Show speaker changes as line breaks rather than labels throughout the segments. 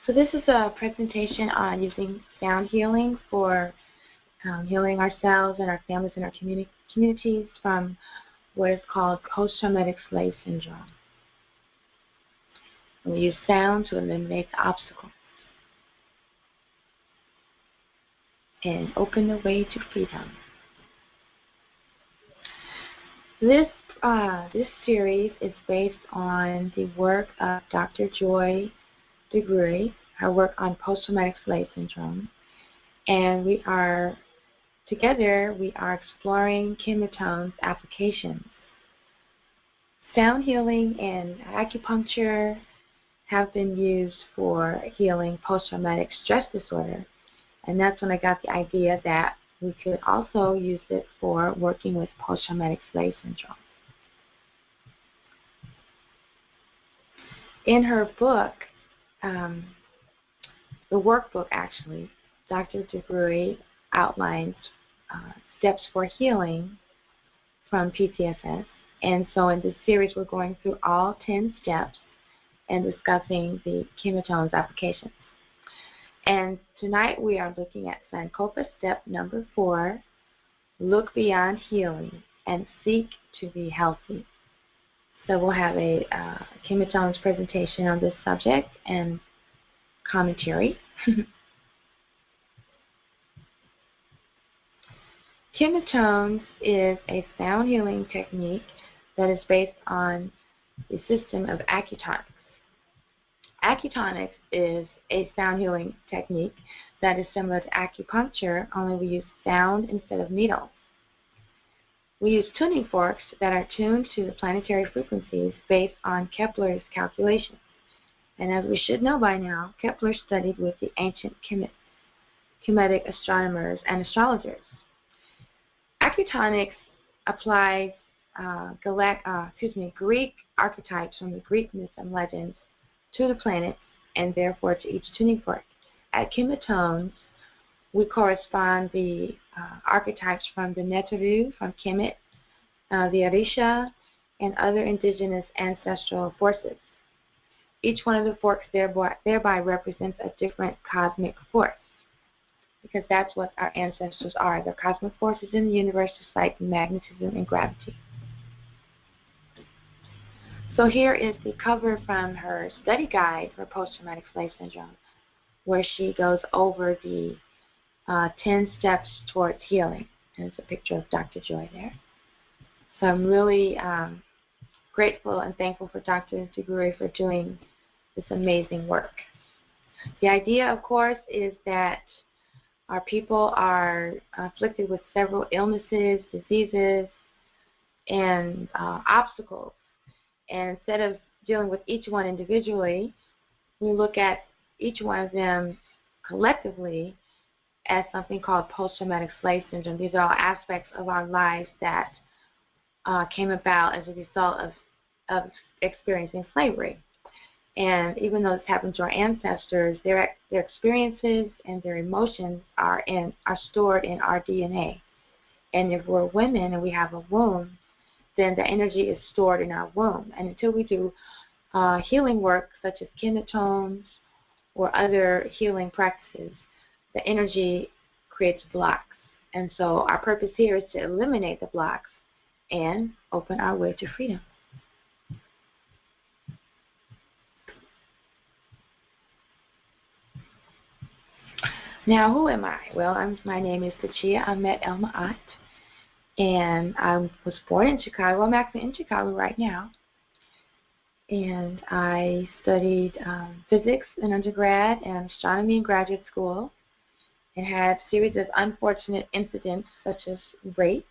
So this is a presentation on using sound healing for healing ourselves and our families and our communities from what is called post-traumatic slave syndrome. And we use sound to eliminate the obstacles and open the way to freedom. This series is based on the work of Dr. Joy DeGruy, her work on post-traumatic slave syndrome, and we are exploring KemeTones applications. Sound healing and acupuncture have been used for healing post-traumatic stress disorder, and that's when I got the idea that we could also use it for working with post-traumatic slave syndrome. In her book, the workbook actually, Dr. DeGruy outlines steps for healing from PTSS. And so in this series, we're going through all 10 steps and discussing the KemeTones applications. And tonight we are looking at Sankofa step number 4, look beyond healing and seek to be healthy. So we'll have a KemeTones presentation on this subject and commentary. KemeTones is a sound healing technique that is based on the system of acutonics. Acutonics is a sound healing technique that is similar to acupuncture, only we use sound instead of needles. We use tuning forks that are tuned to the planetary frequencies based on Kepler's calculations. And as we should know by now, Kepler studied with the ancient Kemetic astronomers and astrologers. Acutonics applies Greek archetypes from the Greek myths and legends to the planets and therefore to each tuning fork. At KemeTones, we correspond the archetypes from the Neteru, from Kemet, the Orisha, and other indigenous ancestral forces. Each one of the forks thereby represents a different cosmic force, because that's what our ancestors are. They're cosmic forces in the universe, just like magnetism and gravity. So here is the cover from her study guide for post-traumatic slave syndrome, where she goes over the 10 steps towards healing. And it's a picture of Dr. Joy there. So I'm really grateful and thankful for Dr. DeGruy for doing this amazing work. The idea, of course, is that our people are afflicted with several illnesses, diseases, and obstacles. And instead of dealing with each one individually, we look at each one of them collectively as something called post-traumatic slave syndrome. These are all aspects of our lives that came about as a result of experiencing slavery. And even though this happened to our ancestors, their experiences and their emotions are stored in our DNA. And if we're women and we have a womb, then the energy is stored in our womb. And until we do healing work such as KemeTones or other healing practices, the energy creates blocks. And so our purpose here is to eliminate the blocks and open our way to freedom. Now, who am I? Well, my name is Tachia Ahmed El-Ma'at, and I was born in Chicago. I'm actually in Chicago right now. And I studied physics in undergrad and astronomy in graduate school, and had a series of unfortunate incidents such as rape,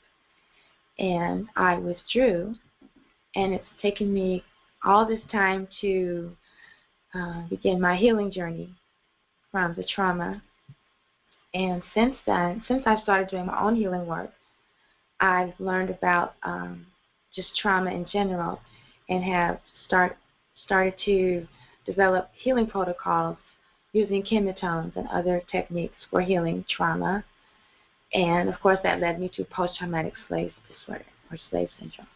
and I withdrew. And it's taken me all this time to begin my healing journey from the trauma. And since then, since I started doing my own healing work, I've learned about just trauma in general, and have started to develop healing protocols using KemeTones and other techniques for healing trauma. And of course, that led me to post-traumatic slave disorder or slave syndrome.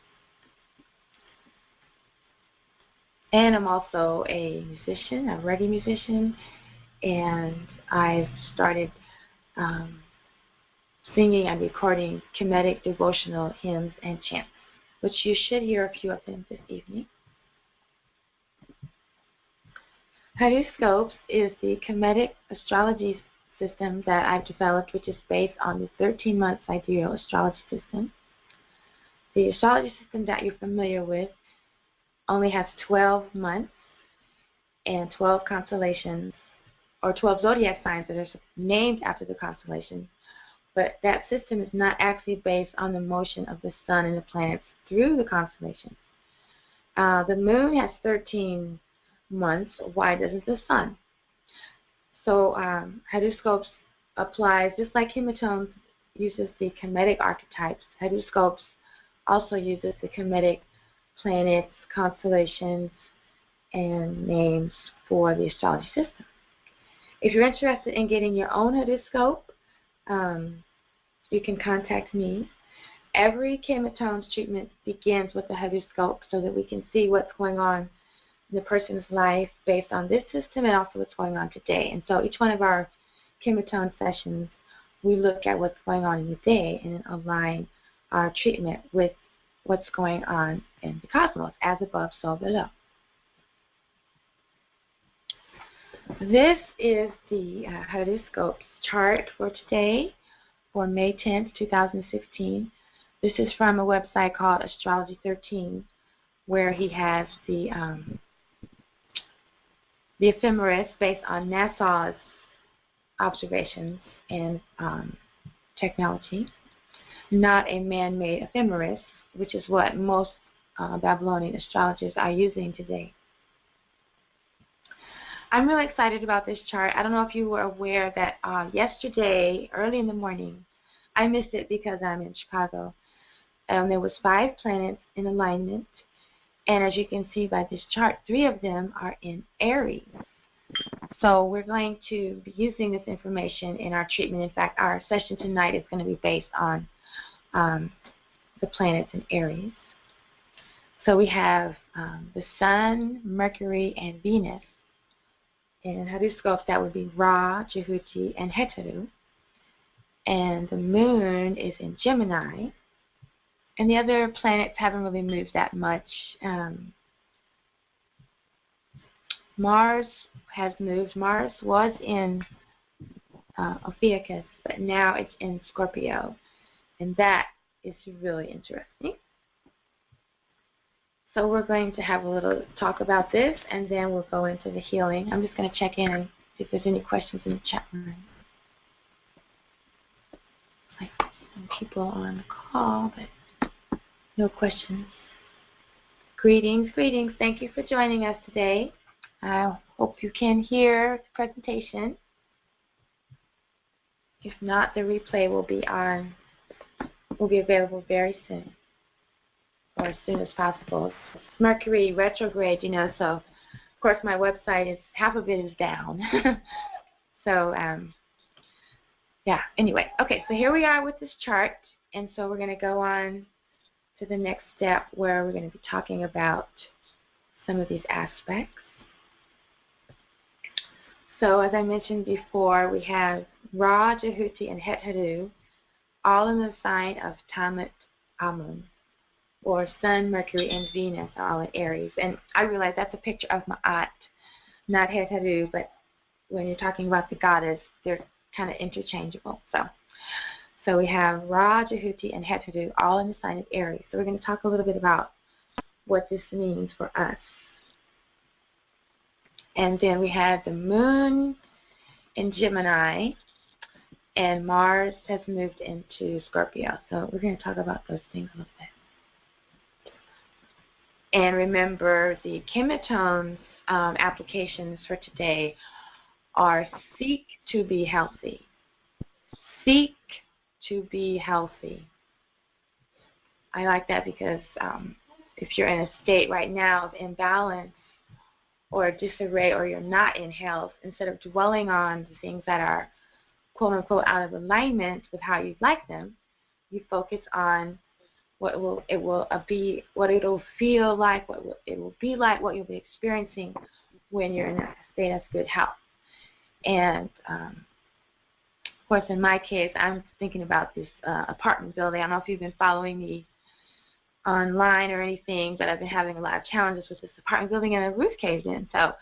And I'm also a musician, a reggae musician, and I've started singing and recording Kemetic devotional hymns and chants, which you should hear a few of them this evening. Horoscopes is the Kemetic astrology system that I've developed, which is based on the 13-month sidereal astrology system. The astrology system that you're familiar with only has 12 months and 12 constellations, or 12 zodiac signs that are named after the constellations, but that system is not actually based on the motion of the sun and the planets through the constellations. The moon has 13 months. Why doesn't the sun? So horoscopes applies, just like KemeTones uses the Kemetic archetypes, horoscopes also uses the Kemetic planets, constellations, and names for the astrology system. If you're interested in getting your own horoscope, you can contact me. Every KemeTones treatment begins with a horoscope so that we can see what's going on in the person's life based on this system and also what's going on today. And so each one of our KemeTones sessions, we look at what's going on in the day and align our treatment with what's going on in the cosmos, as above, so below. This is the horoscope chart for today, for May 10th, 2016. This is from a website called Astrology 13, where he has the ephemeris based on NASA's observations and technology, not a man-made ephemeris, which is what most Babylonian astrologers are using today. I'm really excited about this chart. I don't know if you were aware that yesterday, early in the morning, I missed it because I'm in Chicago. There was 5 planets in alignment, and as you can see by this chart, 3 of them are in Aries. So we're going to be using this information in our treatment. In fact, our session tonight is going to be based on the planets in Aries. So we have the Sun, Mercury, and Venus. In horoscopes, that would be Ra, Jehuti, and Heteru. And the Moon is in Gemini. And the other planets haven't really moved that much. Mars has moved. Mars was in Ophiuchus, but now it's in Scorpio. And that is really interesting. So we're going to have a little talk about this, and then we'll go into the healing. I'm just going to check in and see if there's any questions in the chat room. Like some people on the call, but no questions. Greetings, greetings. Thank you for joining us today. I hope you can hear the presentation. If not, the replay will be available very soon, or as soon as possible. It's Mercury retrograde, you know, so of course my website is, half of it is down. So yeah, anyway, okay, so here we are with this chart, and so we're going to go on to the next step where we're going to be talking about some of these aspects. So as I mentioned before, we have Ra, Jehuti, and Heteru, all in the sign of Tammuz Amun, or Sun, Mercury, and Venus are all in Aries. And I realize that's a picture of Ma'at, not Heteru, but when you're talking about the goddess, they're kind of interchangeable. So we have Ra, Jehuti, and Heteru, all in the sign of Aries. So we're going to talk a little bit about what this means for us. And then we have the Moon in Gemini, and Mars has moved into Scorpio. So we're going to talk about those things a little bit. And remember, the KemeTones applications for today are seek to be healthy. Seek to be healthy. I like that because if you're in a state right now of imbalance or disarray, or you're not in health, instead of dwelling on the things that are quote-unquote out of alignment with how you'd like them, you focus on what it will feel like, it will be like, what you'll be experiencing when you're in a state of good health. And of course, in my case, I'm thinking about this apartment building. I don't know if you've been following me online or anything, but I've been having a lot of challenges with this apartment building, and the roof caved in. So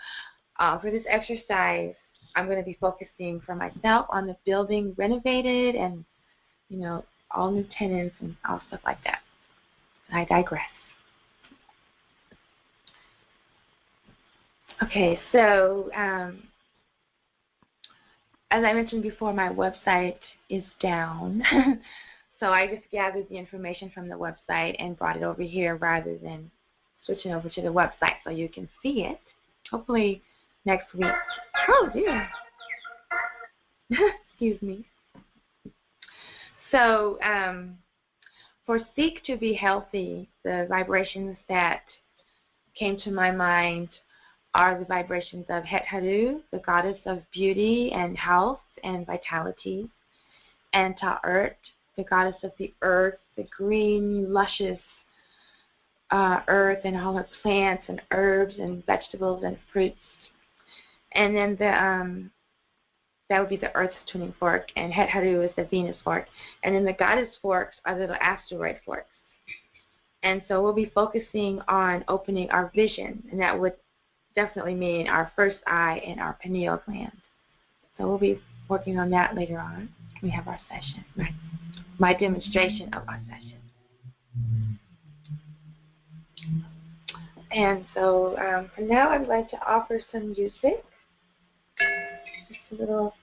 for this exercise, I'm going to be focusing for myself on the building renovated and, you know, all new tenants and all stuff like that. I digress. Okay, so as I mentioned before, my website is down. So I just gathered the information from the website and brought it over here rather than switching over to the website so you can see it. Hopefully next week. Oh, dear. Excuse me. So for Seek to Be Healthy, the vibrations that came to my mind are the vibrations of Het Haru, the goddess of beauty and health and vitality, and Ta'ert, the goddess of the earth, the green, luscious earth and all her plants and herbs and vegetables and fruits. And then that would be the Earth's tuning fork, and Het Haru is the Venus fork. And then the goddess forks are the asteroid forks. And so we'll be focusing on opening our vision, and that would definitely mean our first eye and our pineal gland. So we'll be working on that later on. We have our session, right? My demonstration of our session. And so for now, I'd like to offer some music. Just a little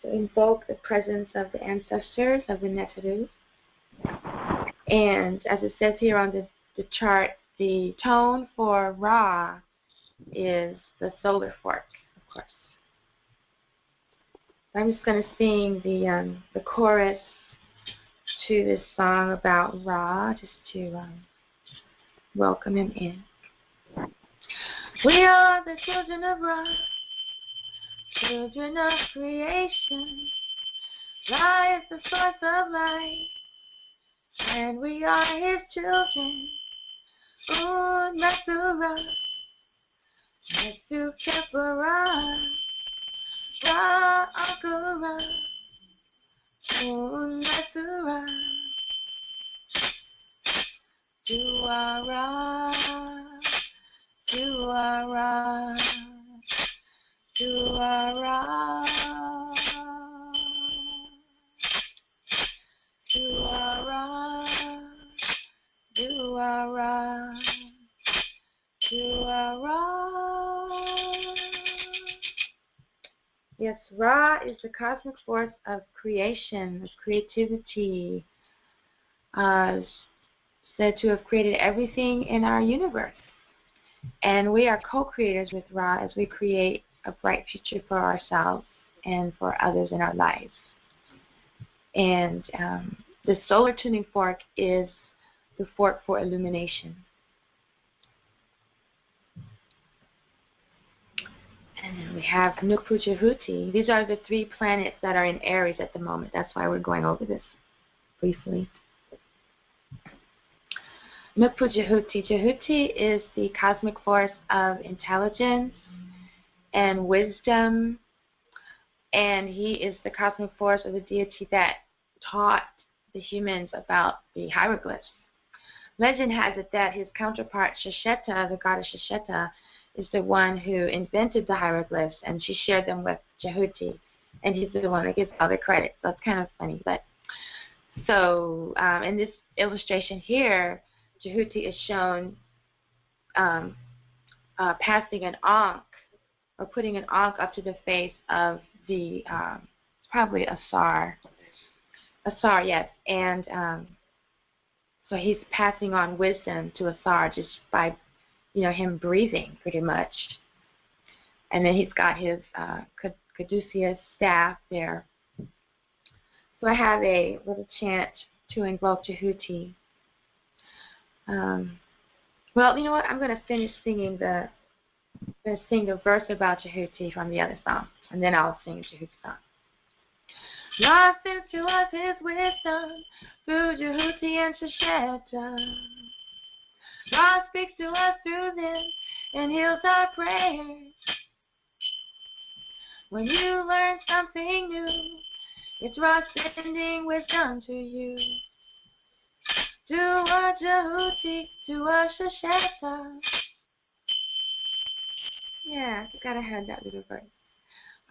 to invoke the presence of the ancestors of the Neteru. And as it says here on the chart, the tone for Ra is the solar fork, of course. I'm just going to sing the chorus to this song about Ra, just to welcome him in. We are the children of Ra, children of creation. Ra is the source of life, and we are his children. Masura, Masu Kepara, Ra Akura, Masura, Juara, Juara, Juara, Juara, Juara, Juara. Yes, Ra is the cosmic force of creation, of creativity, said to have created everything in our universe. And we are co-creators with Ra as we create a bright future for ourselves and for others in our lives. And the solar tuning fork is the fork for illumination. And then we have Nukpujahuti. These are the 3 planets that are in Aries at the moment. That's why we're going over this briefly. Nukpujahuti. Jehuti is the cosmic force of intelligence and wisdom, and he is the cosmic force of the deity that taught the humans about the hieroglyphs. Legend has it that his counterpart Shesheta, the goddess Shesheta, is the one who invented the hieroglyphs, and she shared them with Jehuti, and he's the one that gets all the credit. So it's kind of funny. But so in this illustration here, Jehuti is shown passing an ankh, or putting an ankh up to the face of the probably Asar, yes, and so he's passing on wisdom to Asar just by, you know, him breathing pretty much. And then he's got his caduceus staff there. So I have a little chant to invoke Jehuti. Well, you know what? I'm going to finish singing I'm going to sing the verse about Jehuti from the other song, and then I'll sing Jehuti song. Ra sends to us his wisdom through Jehuti and Shesheta. Ra speaks to us through them and heals our prayers. When you learn something new, it's Ross sending wisdom to you. Dua Jahuti, Dua Shasheta. Yeah, I gotta have that little verse.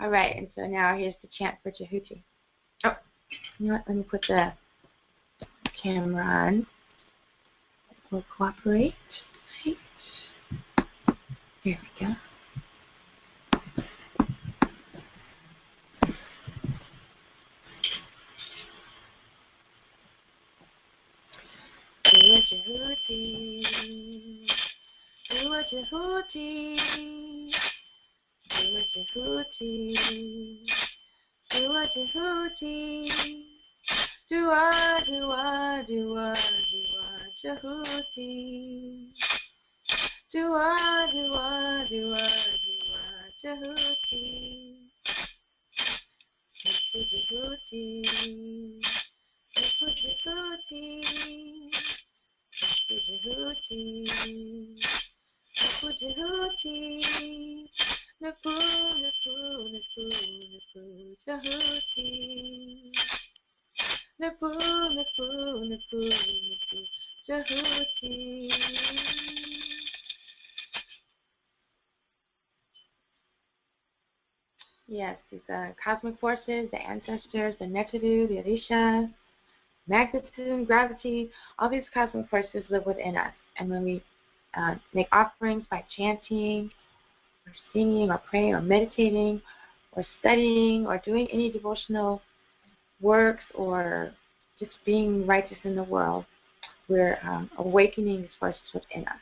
All right, and so now here's the chant for Jahuti. Oh, you know what? Let me put the camera on. We'll cooperate. Right. There we go. Dua Jahuti, Dua Jahuti, Dua Jahuti, Dua Jahuti, Dua, Dua, Dua, Dua Jahuti, Dua, Dua, Dua, Dua Jahuti, Naku Jahuti, Naku Jahuti, Naku Jahuti, Naku Jahuti, Naku, Naku, Naku, Naku Jahuti, Naku, Naku, Naku, Naku Jahuti. Yes, these cosmic forces, the ancestors, the Neteru, the Orisha, magnitude, gravity, all these cosmic forces live within us. And when we make offerings by chanting, or singing, or praying, or meditating, or studying, or doing any devotional works, or just being righteous in the world, we're awakening these forces within us.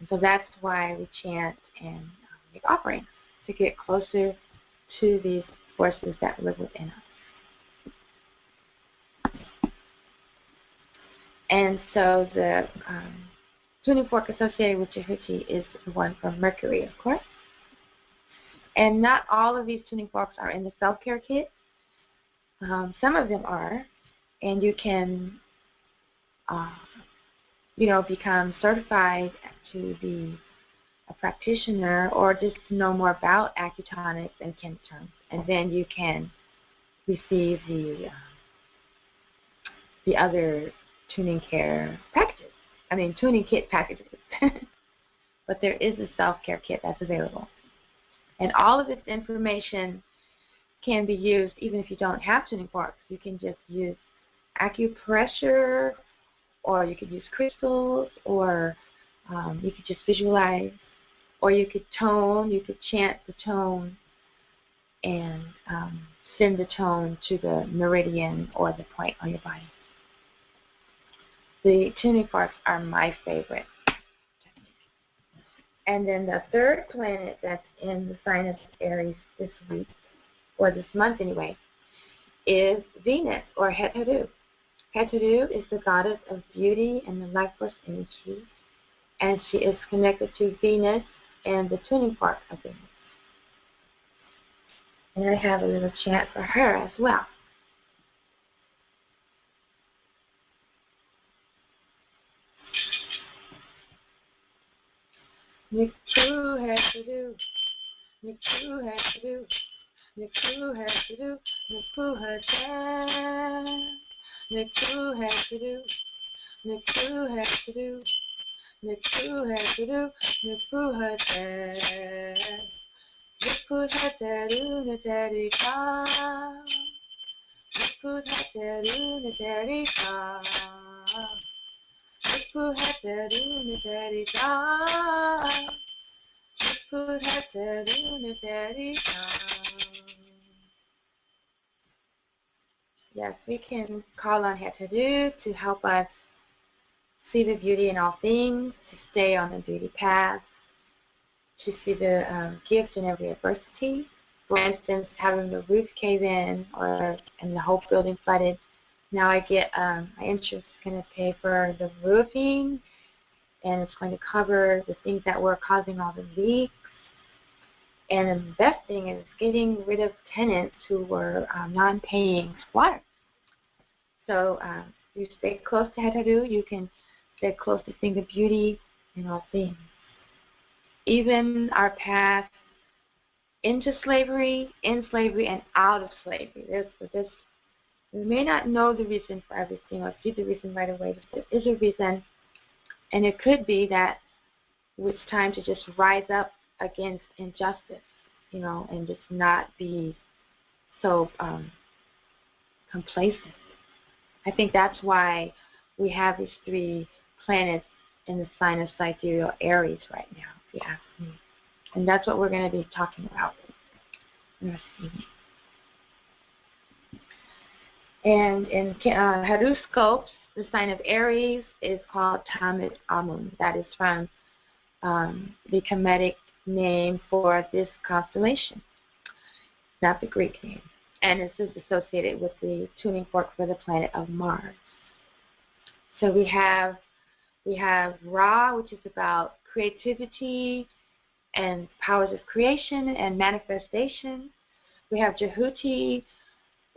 And so that's why we chant and make offerings, to get closer to these forces that live within us. And so the tuning fork associated with Jahuti is the one from Mercury, of course. And not all of these tuning forks are in the self-care kit. Some of them are, and you can, become certified to be a practitioner, or just know more about acutonics and KemeTones, and then you can receive the other tuning care packages. Tuning kit packages. But there is a self-care kit that's available. And all of this information can be used even if you don't have tuning forks. You can just use acupressure, or you could use crystals, or you could just visualize, or you could tone, you could chant the tone and send the tone to the meridian or the point on your body. The tuning forks are my favorite. And then the third planet that's in the sign of Aries this week, or this month anyway, is Venus, or Heteru. Heteru is the goddess of beauty and the life force energy, and she is connected to Venus and the tuning fork of Venus. And I have a little chant for her as well. Niku Heteru, Niku Heteru, Niku Heteru, Niku Heteru, Niku Heteru, Niku Heteru, Niku Heteru, Niku Heteru, Niku Heteru, Neterika, Niku Heteru, Neterika, Niku Heteru, Neterika, Niku Heteru, Neterika. Yes, we can call on Heteru to help us see the beauty in all things, to stay on the beauty path, to see the gift in every adversity. For instance, having the roof cave in, and the whole building flooded. Now I get my interest is going to pay for the roofing, and it's going to cover the things that were causing all the leaks. And the best thing is getting rid of tenants who were non-paying water. So you stay close to Heteru, you can stay close to seeing the beauty in all things. Even our past into slavery, in slavery, and out of slavery. We may not know the reason for everything or see the reason right away, but there is a reason, and it could be that it's time to just rise up against injustice, you know, and just not be so complacent. I think that's why we have these 3 planets in the sign of sidereal Aries right now, if you ask me. And that's what we're going to be talking about in this evening. And in horoscopes, the sign of Aries is called Tamit Amun. That is from the Kemetic name for this constellation, not the Greek name. And this is associated with the tuning fork for the planet of Mars. So we have Ra, which is about creativity and powers of creation and manifestation. We have Jehuti,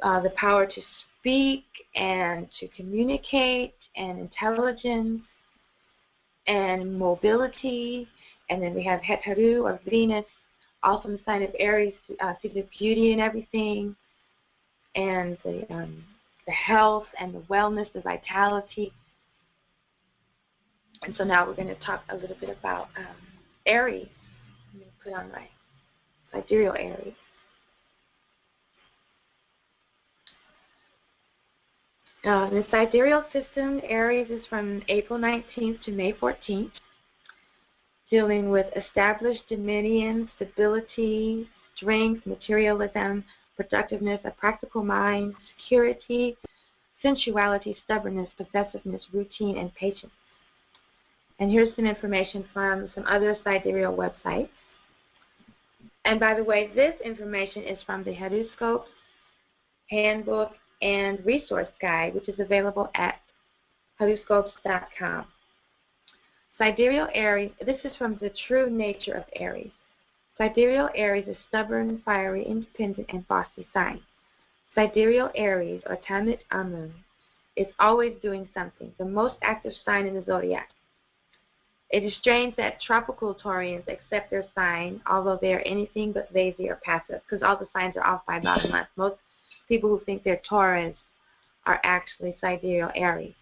the power to speak and to communicate and intelligence and mobility. And then we have Heteru, or Venus, also in the sign of Aries, see the beauty in everything, and the health and the wellness, the vitality. And so now we're going to talk a little bit about Aries. I'm going to put on my sidereal Aries. In the sidereal system, Aries is from April 19th to May 14th, dealing with established dominion, stability, strength, materialism, productiveness, a practical mind, security, sensuality, stubbornness, possessiveness, routine, and patience. And here's some information from some other sidereal websites. And by the way, this information is from the Horoscopes Handbook and Resource Guide, which is available at horoscopes.com. Sidereal Aries, this is from the true nature of Aries. Sidereal Aries is stubborn, fiery, independent, and bossy sign. Sidereal Aries, or Tamit Amun, is always doing something, the most active sign in the zodiac. It is strange that tropical Taurians accept their sign, although they are anything but lazy or passive, because all the signs are off by about a month. Most people who think they're Taurus are actually sidereal Aries.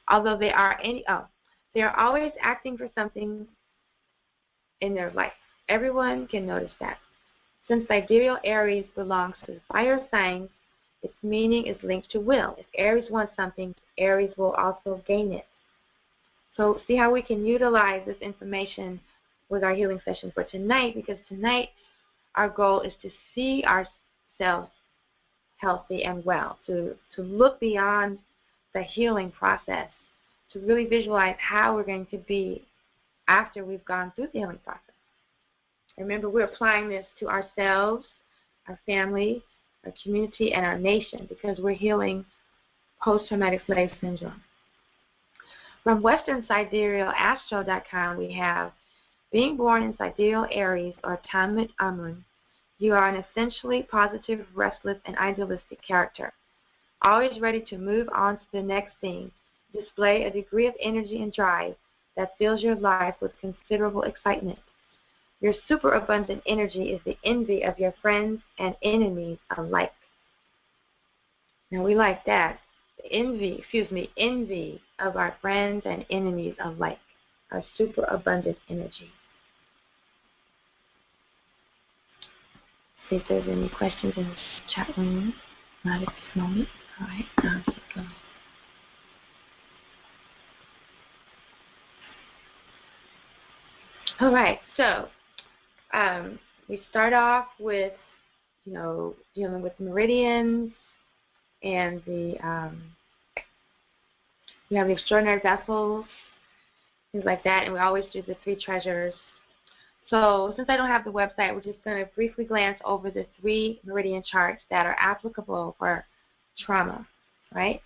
Although they are they are always acting for something in their life. Everyone can notice that. Since sidereal Aries belongs to the fire signs, its meaning is linked to will. If Aries wants something, Aries will also gain it. So see how we can utilize this information with our healing session for tonight, because tonight our goal is to see ourselves healthy and well, to look beyond the healing process, to really visualize how we're going to be after we've gone through the healing process. Remember, we're applying this to ourselves, our family, our community, and our nation, because we're healing post-traumatic slave syndrome. From Western Sidereal Astro.com, we have, being born in Sidereal Aries, or Tamit Amun, you are an essentially positive, restless, and idealistic character, always ready to move on to the next thing, display a degree of energy and drive that fills your life with considerable excitement. Your superabundant energy is the envy of your friends and enemies alike. Now we like that. Envy of our friends and enemies alike. Our superabundant energy. See if there's any questions in the chat room. Not at this moment. All right, I'll keep going. All right, so we start off with, dealing with meridians and we have the extraordinary vessels, things like that, and we always do the 3 treasures. So since I don't have the website, we're just going to briefly glance over the 3 meridian charts that are applicable for trauma, right?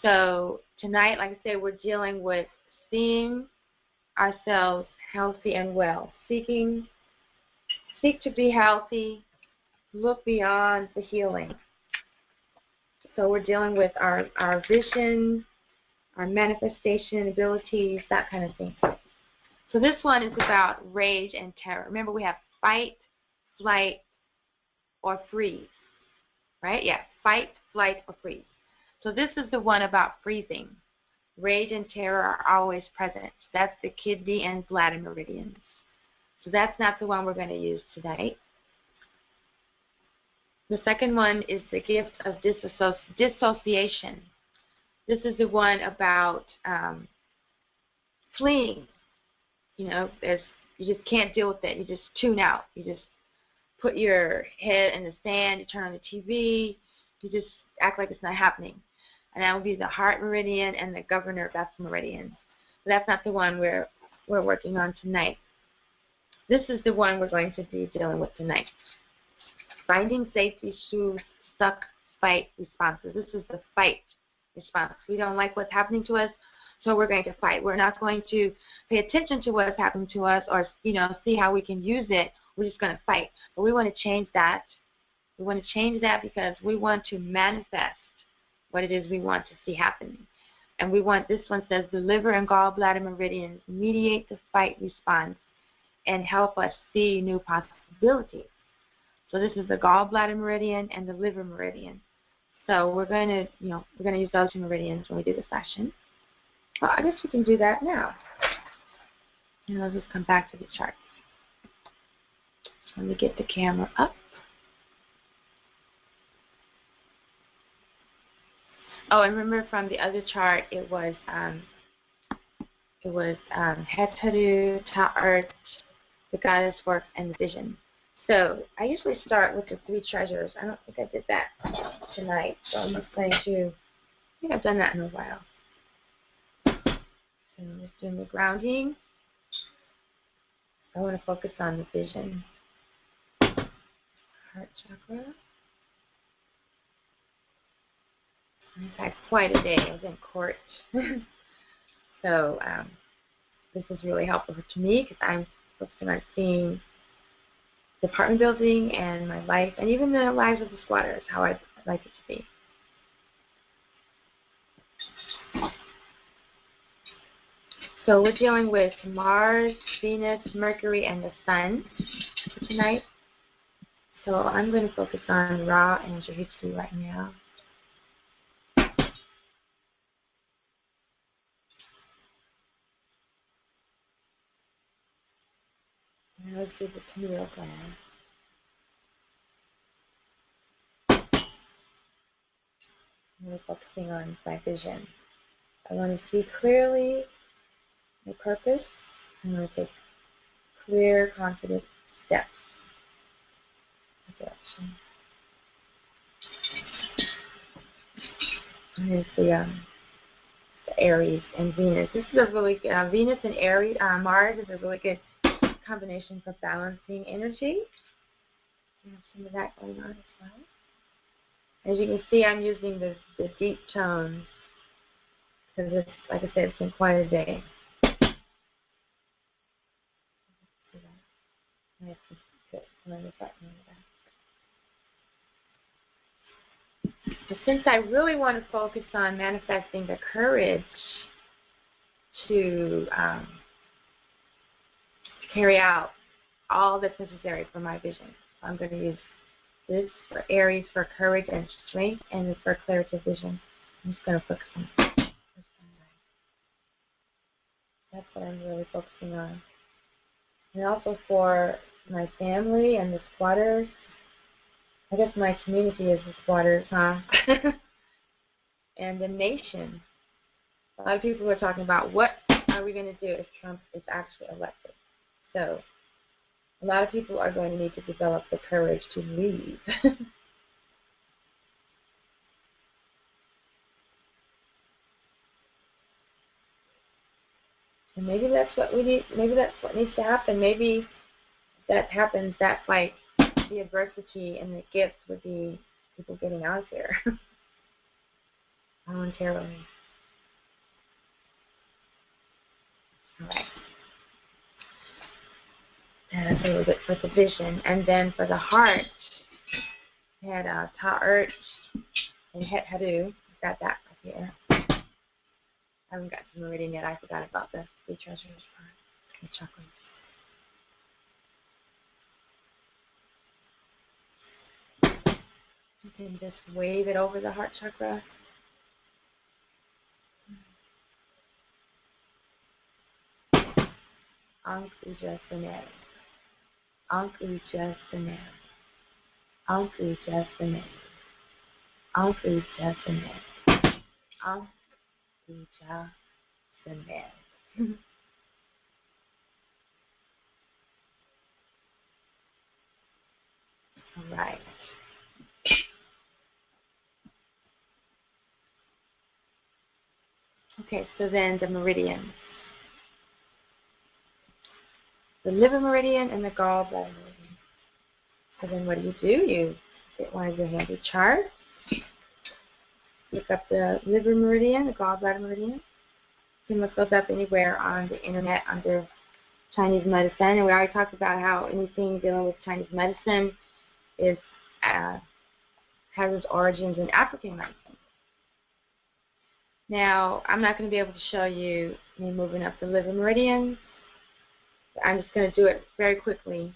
So tonight, like I said, we're dealing with seeing ourselves healthy and well. Seek to be healthy, look beyond the healing. So we're dealing with our vision, our manifestation abilities, that kind of thing. So this one is about rage and terror. Remember, we have fight, flight, or freeze. Right? Yeah, fight, flight, or freeze. So this is the one about freezing. Rage and terror are always present. That's the kidney and bladder meridians. So that's not the one we're going to use tonight. The second one is the gift of dissociation. This is the one about fleeing. You know, you just can't deal with it. You just tune out. You just put your head in the sand. You turn on the TV. You just act like it's not happening. And that will be the heart meridian and the governor vessel meridian. But that's not the one we're working on tonight. This is the one we're going to be dealing with tonight. Finding safety through stuck fight responses. This is the fight response. We don't like what's happening to us, so we're going to fight. We're not going to pay attention to what's happening to us or, you know, see how we can use it. We're just going to fight. But we want to change that. We want to change that because we want to manifest what it is we want to see happening. And we want, this one says, the liver and gallbladder meridians mediate the fight response and help us see new possibilities. So this is the gallbladder meridian and the liver meridian. So we're going to, we're going to use those two meridians when we do the session. Well, I guess we can do that now. And I'll just come back to the charts. Let me get the camera up. Oh, and remember from the other chart, it was Heteru, Ta'art, the goddess work, and the vision. So I usually start with the three treasures. I don't think I did that tonight, so I'm just going to, I think I've done that in a while. So I'm just doing the grounding. I want to focus on the vision. Heart chakra. I've had quite a day. I was in court. So this is really helpful to me because I'm focusing on seeing the apartment building and my life and even the lives of the squatters, how I'd like it to be. So we're dealing with Mars, Venus, Mercury, and the Sun for tonight. So I'm going to focus on Ra and Jahitsu right now. And let's do the pineal gland. I'm really focusing on my vision. I want to see clearly my purpose. I'm going to take clear, confident steps in direction. And here's the Aries and Venus. This is a really good, Venus and Aries, Mars is a really good combination for balancing energy. We have some of that going on as well. As you can see, I'm using the deep tones because it's, like I said, it's been quite a day. But since I really want to focus on manifesting the courage to carry out all that's necessary for my vision, I'm going to use this for Aries for courage and strength, and for clarity of vision. I'm just going to focus on this. That's what I'm really focusing on. And also for my family and the squatters. I guess my community is the squatters, huh? And the nation. A lot of people are talking about what are we going to do if Trump is actually elected. So a lot of people are going to need to develop the courage to leave. And maybe that's what we need. Maybe that's what needs to happen. Maybe that happens. That's like the adversity and the gifts would be people getting out of here voluntarily. All right. And that's a little bit for the vision. And then for the heart, we had Ta'art and Heteru. Got that right here. I haven't got to the meridian yet. I forgot about the three treasures part. Okay, chakras. You can just wave it over the heart chakra. Ankh Uja Sanev. Ankh Uja Sanev. Ankh Uja Sanev. Ankh Uja Sanev. Ankh Uja Sanev. All right. Okay, so then the meridians. The liver meridian and the gallbladder meridian. So then what do? You get one of your handy charts. Look up the liver meridian, the gallbladder meridian. You can look those up anywhere on the internet under Chinese medicine. And we already talked about how anything dealing with Chinese medicine is has its origins in African medicine. Now, I'm not going to be able to show you me moving up the liver meridian. I'm just going to do it very quickly.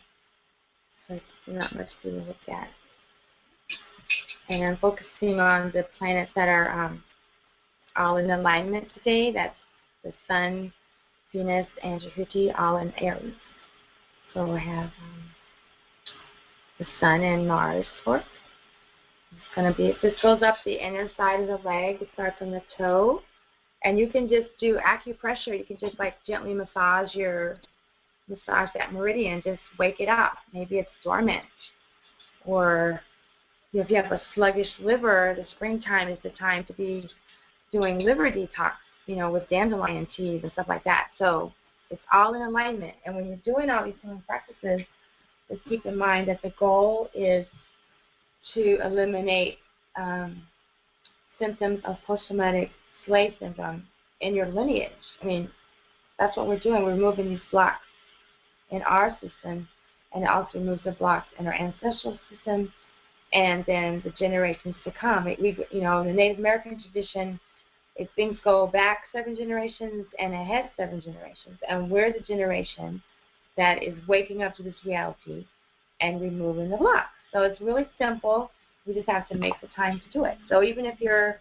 So it's not much to look at. And I'm focusing on the planets that are all in alignment today. That's the Sun, Venus, and Jupiter, all in Aries. So we have the Sun and Mars first. It's going to be, this goes up the inner side of the leg. It starts on the toe. And you can just do acupressure. You can just like gently massage that meridian. Just wake it up. Maybe it's dormant. Or if you have a sluggish liver, the springtime is the time to be doing liver detox, with dandelion teas and stuff like that. So it's all in alignment. And when you're doing all these healing practices, just keep in mind that the goal is to eliminate symptoms of post-traumatic slave syndrome in your lineage. I mean, that's what we're doing. We're removing these blocks in our system, and it also removes the blocks in our ancestral system and then the generations to come. In the Native American tradition, things go back 7 generations and ahead 7 generations. And we're the generation that is waking up to this reality and removing the blocks. So it's really simple. We just have to make the time to do it. So even if you're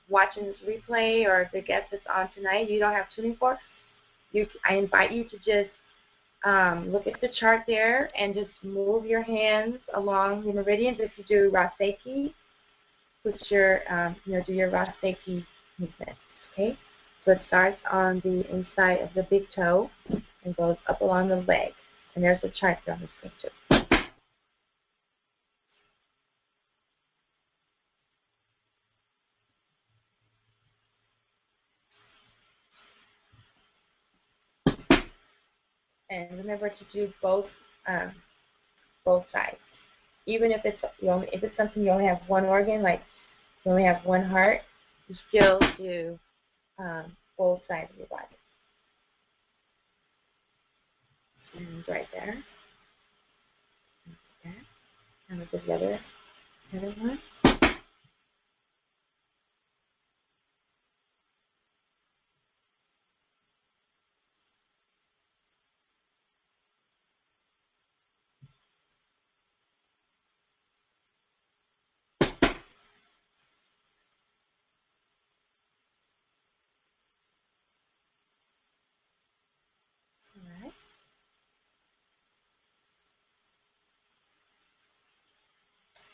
watching this replay or the guest that's on tonight, you don't have tuning forks, I invite you to just look at the chart there and just move your hands along the meridians. If you do Raseki, do your Raseki movement. Okay? So it starts on the inside of the big toe and goes up along the leg. And there's a chart there on the screen too. And remember to do both sides. Even if it's something you only have one organ, like you only have one heart, you still do both sides of your body. And right there. Okay. And with the other one. Alright.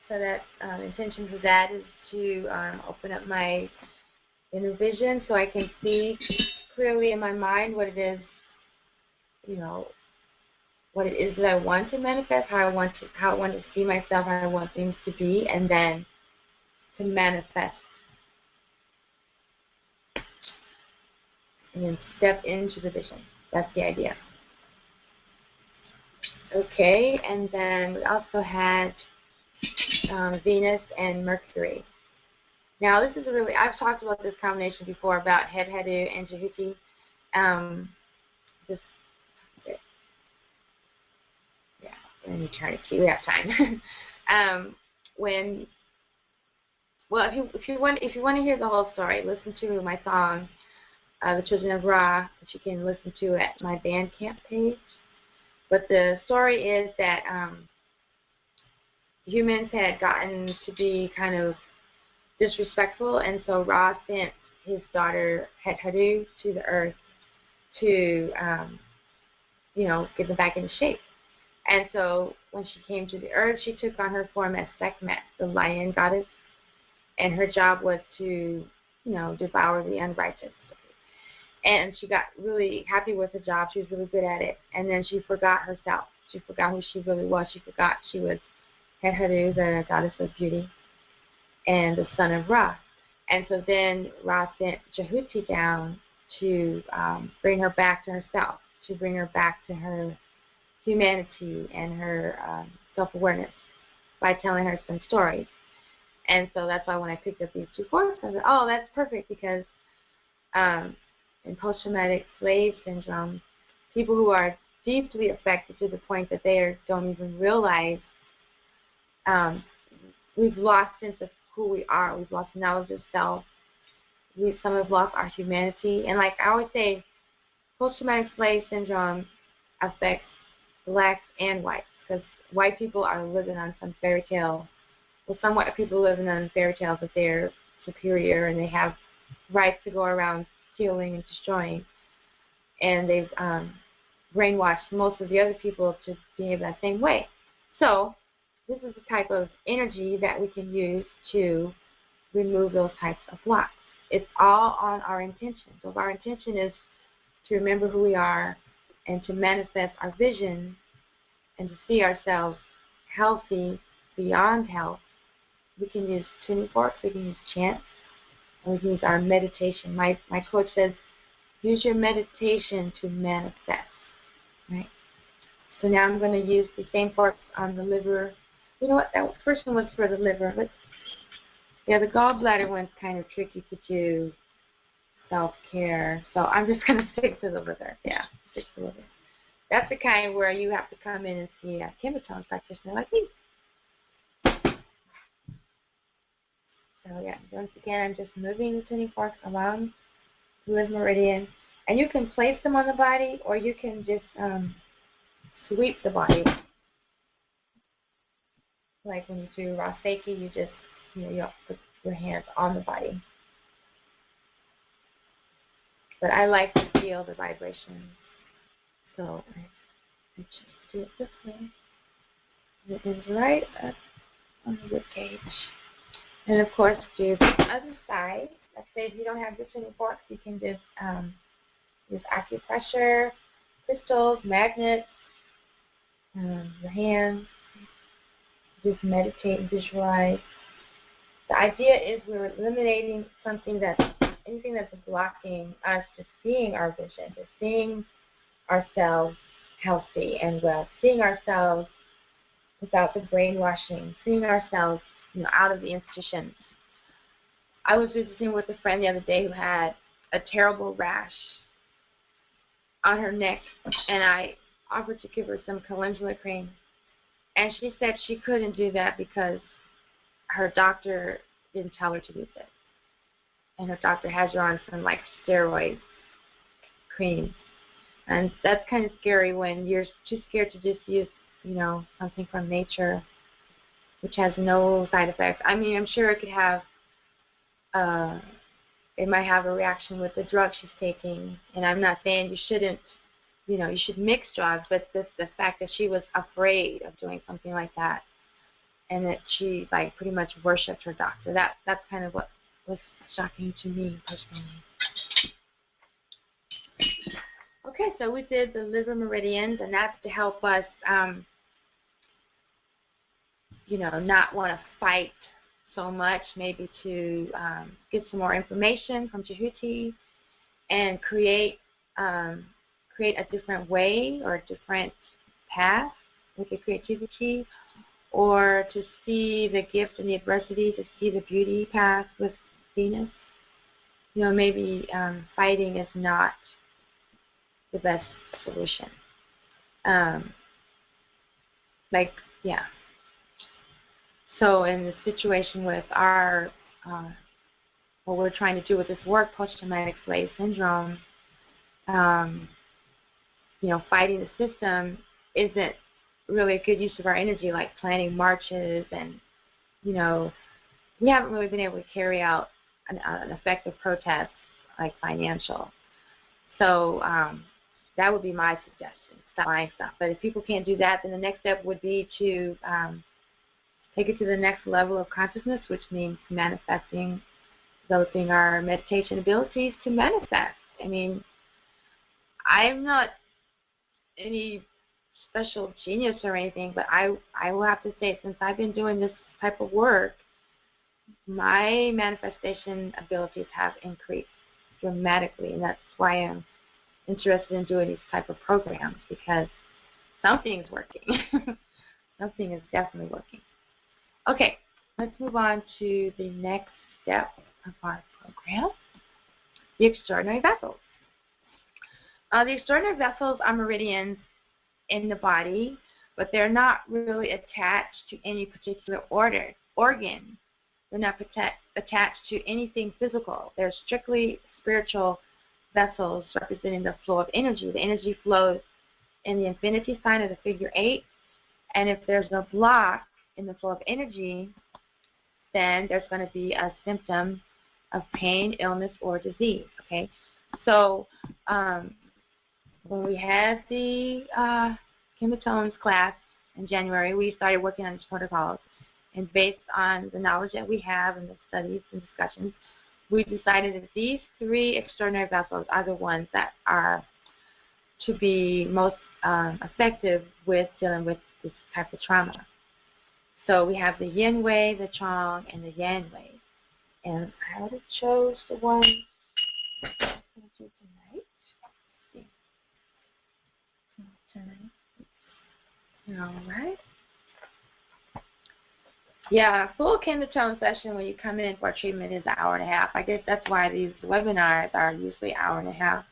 So that intention for that is to open up my inner vision so I can see clearly in my mind what it is, what it is that I want to manifest, how I want to see myself, how I want things to be, and then to manifest. And then step into the vision. That's the idea. Okay, and then we also had Venus and Mercury. Now, this is I've talked about this combination before about Head Hedu and Jehuti. Let me try to keep. We have time. If you want to hear the whole story, listen to my song, "The Children of Ra," which you can listen to at my Bandcamp page. But the story is that humans had gotten to be kind of disrespectful, and so Ra sent his daughter Hetu to the earth to, get them back into shape. And so when she came to the earth, she took on her form as Sekhmet, the lion goddess, and her job was to, devour the unrighteous. And she got really happy with the job. She was really good at it. And then she forgot herself. She forgot who she really was. She forgot she was Hetu, the goddess of beauty, and the son of Ra. And so then Ra sent Jehuti down to bring her back to herself, to bring her back to her humanity and her self-awareness by telling her some stories. And so that's why when I picked up these two forks, I said, oh, that's perfect, because in post-traumatic slave syndrome, people who are deeply affected to the point that they don't even realize we've lost sense of who we are. We've lost knowledge of self. Some have lost our humanity. And like I always say, post-traumatic slave syndrome affects blacks and whites, because white people are living on some fairy tale. Well, some white people living on fairy tales that they're superior and they have rights to go around stealing and destroying. And they've brainwashed most of the other people to behave that same way. So this is the type of energy that we can use to remove those types of blocks. It's all on our intention. So if our intention is to remember who we are and to manifest our vision and to see ourselves healthy beyond health, we can use tuning forks, we can use chants, and we can use our meditation. My coach says, use your meditation to manifest, right? So now I'm going to use the same forks on the liver. You know what, that first one was for the liver. The gallbladder one's kind of tricky to do self-care, so I'm just going to stick to the liver. Yeah, stick to the liver. That's the kind where you have to come in and see a KemeTones practitioner like me. So yeah, once again, I'm just moving the tuning forks along the liver meridian, and you can place them on the body, or you can just sweep the body. Like when you do Raseki, you just you put your hands on the body. But I like to feel the vibration, so I just do it this way. It is right up on the rib cage. And of course, do the other side. Let's say if you don't have the tuning forks, you can just use acupressure, crystals, magnets, your hands. Just meditate and visualize. The idea is we're eliminating anything that's blocking us to seeing our vision, to seeing ourselves healthy and well, seeing ourselves without the brainwashing, seeing ourselves out of the institutions. I was visiting with a friend the other day who had a terrible rash on her neck, and I offered to give her some calendula cream. And she said she couldn't do that because her doctor didn't tell her to use it. And her doctor has her on some steroid cream. And that's kind of scary when you're too scared to just use, something from nature, which has no side effects. I mean, I'm sure it could have, it might have a reaction with the drug she's taking. And I'm not saying you shouldn't, you should mix drugs, but the fact that she was afraid of doing something like that, and that she pretty much worshipped her doctor. That's kind of what was shocking to me personally. Okay, so we did the liver meridians, and that's to help us, not want to fight so much, maybe to get some more information from Jehuti and create a different way or a different path with your creativity, or to see the gift and the adversity, to see the beauty path with Venus. Maybe fighting is not the best solution. So in the situation with our, what we're trying to do with this work, post-traumatic slave syndrome, fighting the system isn't really a good use of our energy, like planning marches, and, you know, we haven't really been able to carry out an effective protest, like financial. So that would be my suggestion, stop buying stuff. But if people can't do that, then the next step would be to take it to the next level of consciousness, which means manifesting, developing our meditation abilities to manifest. I mean, I'm not any special genius or anything, but I will have to say, since I've been doing this type of work, my manifestation abilities have increased dramatically, and that's why I'm interested in doing these type of programs, because something's working. Something is definitely working. Okay, let's move on to the next step of our program, the extraordinary vessels. The extraordinary vessels are meridians in the body, but they're not really attached to any particular organ. They're not attached to anything physical. They're strictly spiritual vessels representing the flow of energy. The energy flows in the infinity sign of the figure 8, and if there's a block in the flow of energy, then there's going to be a symptom of pain, illness, or disease. Okay, so when we had the KemeTones class in January, we started working on these protocols. And based on the knowledge that we have and the studies and discussions, we decided that these 3 extraordinary vessels are the ones that are to be most effective with dealing with this type of trauma. So we have the Yin Wei, the Chong, and the Yang Wei. And I would have chose the one I'm going to do tonight. All right. Yeah, full KemeTone session when you come in for treatment is an hour and a half. I guess that's why these webinars are usually an hour and a half.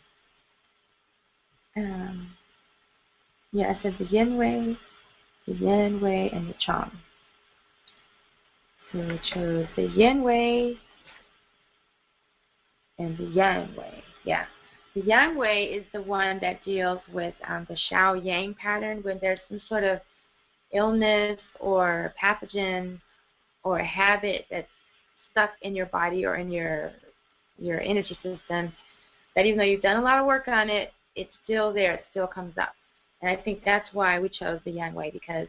Yeah, I said the Yin Wei, and the Chong. So we chose the Yin Wei and the Yang Wei. Yeah. The Yang Wei is the one that deals with the Xiao Yang pattern, when there's some sort of illness or pathogen or a habit that's stuck in your body or in your energy system, that even though you've done a lot of work on it, it's still there, it still comes up. And I think that's why we chose the Yang Wei, because,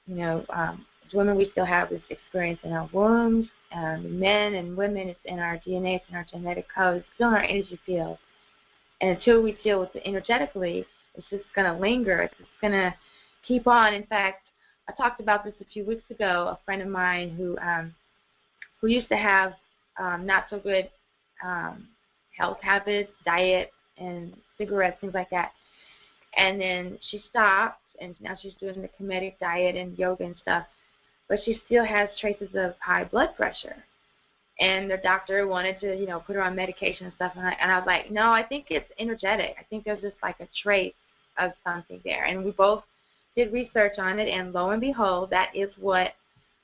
you know, as women, we still have this experience in our wombs. Men and women, it's in our DNA, it's in our genetic code, it's still in our energy field. And until we deal with it energetically, it's just going to linger. It's just going to keep on. In fact, I talked about this a few weeks ago. A friend of mine who used to have not so good health habits, diet, and cigarettes, things like that. And then she stopped, and now she's doing the Kemetic diet and yoga and stuff. But she still has traces of high blood pressure. And the doctor wanted to, you know, put her on medication and stuff. And I was like, no, I think it's energetic. I think there's just like a trace of something there. And we both did research on it, and lo and behold, that is what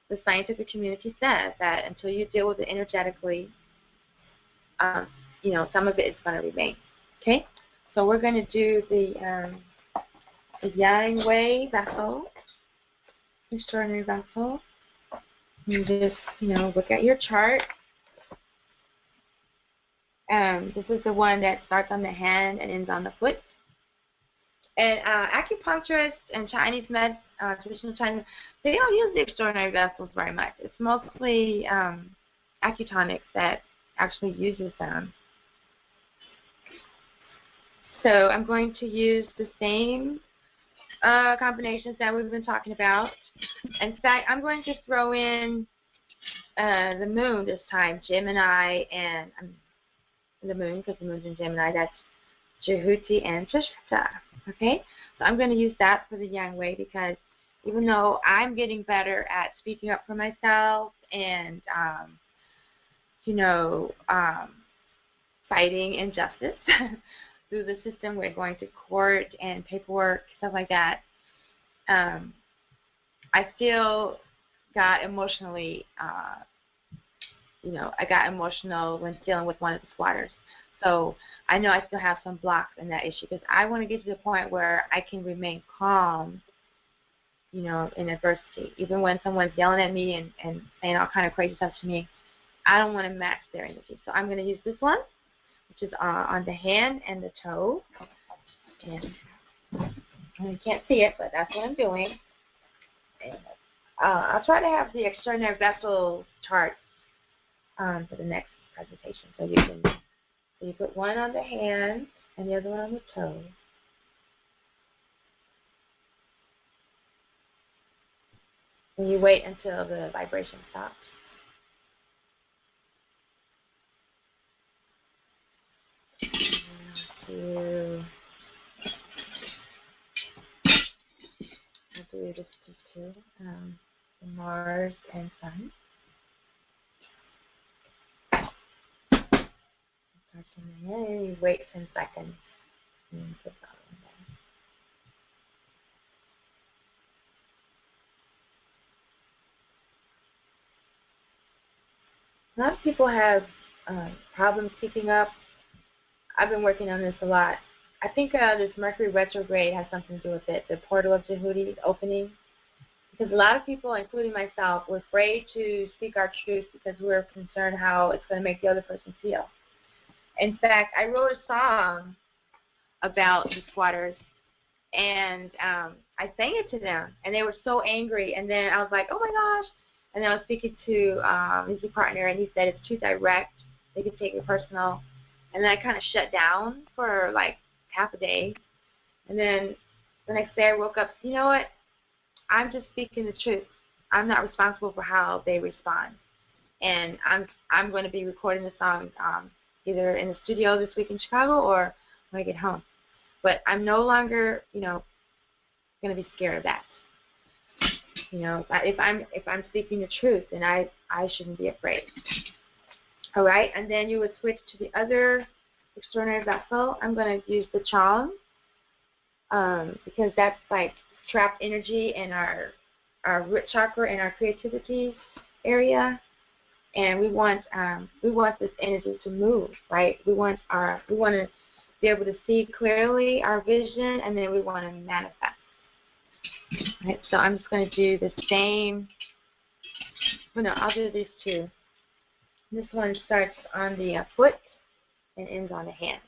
the scientific community says, that until you deal with it energetically, you know, some of it is going to remain. Okay? So we're going to do the Yang Wei vessel, extraordinary vessel. You just, you know, look at your chart. This is the one that starts on the hand and ends on the foot. And acupuncturists and Chinese traditional Chinese, they don't use the extraordinary vessels very much. It's mostly acutonics that actually uses them. So I'm going to use the same combinations that we've been talking about. In fact, I'm going to throw in the moon this time, Gemini, and the moon, because the moon's in Gemini, that's Jehuti and Trishta. Okay? So I'm going to use that for the Yang Wei, because even though I'm getting better at speaking up for myself and, you know, fighting injustice through the system, we're going to court and paperwork, stuff like that, I still got emotionally, you know, I got emotional when dealing with one of the squatters. So I know I still have some blocks in that issue, because I want to get to the point where I can remain calm you know, in adversity. Even when someone's yelling at me and saying all kind of crazy stuff to me, I don't want to match their energy. So I'm going to use this one, which is on the hand and the toe. And you can't see it, but that's what I'm doing. And, I'll try to have the extraordinary vessel chart for the next presentation. So you put one on the hand and the other one on the toe. And you wait until the vibration stops. I'll do this too. Mars and Sun. And you wait 10 seconds. And put that one there. A lot of people have problems keeping up. I've been working on this a lot. I think this Mercury retrograde has something to do with it. The portal of Jehudi opening. Because a lot of people, including myself, were afraid to speak our truth because we were concerned how it's going to make the other person feel. In fact, I wrote a song about the squatters, and I sang it to them, and they were so angry. And then I was like, oh my gosh. And then I was speaking to his partner, and he said it's too direct. They could take it personal. And then I kind of shut down for like half a day. And then the next day I woke up, you know what? I'm just speaking the truth. I'm not responsible for how they respond. And I'm going to be recording the song either in the studio this week in Chicago or when I get home. But I'm no longer, you know, going to be scared of that. You know, if I'm speaking the truth, then I shouldn't be afraid. All right, and then you would switch to the other extraordinary vessel. I'm going to use the Chong because that's like trapped energy in our root chakra and our creativity area, and we want this energy to move, right? We want to be able to see clearly our vision, and then we want to manifest. Right, so I'm just going to do the same. Well, no, I'll do these two. This one starts on the foot and ends on the hand.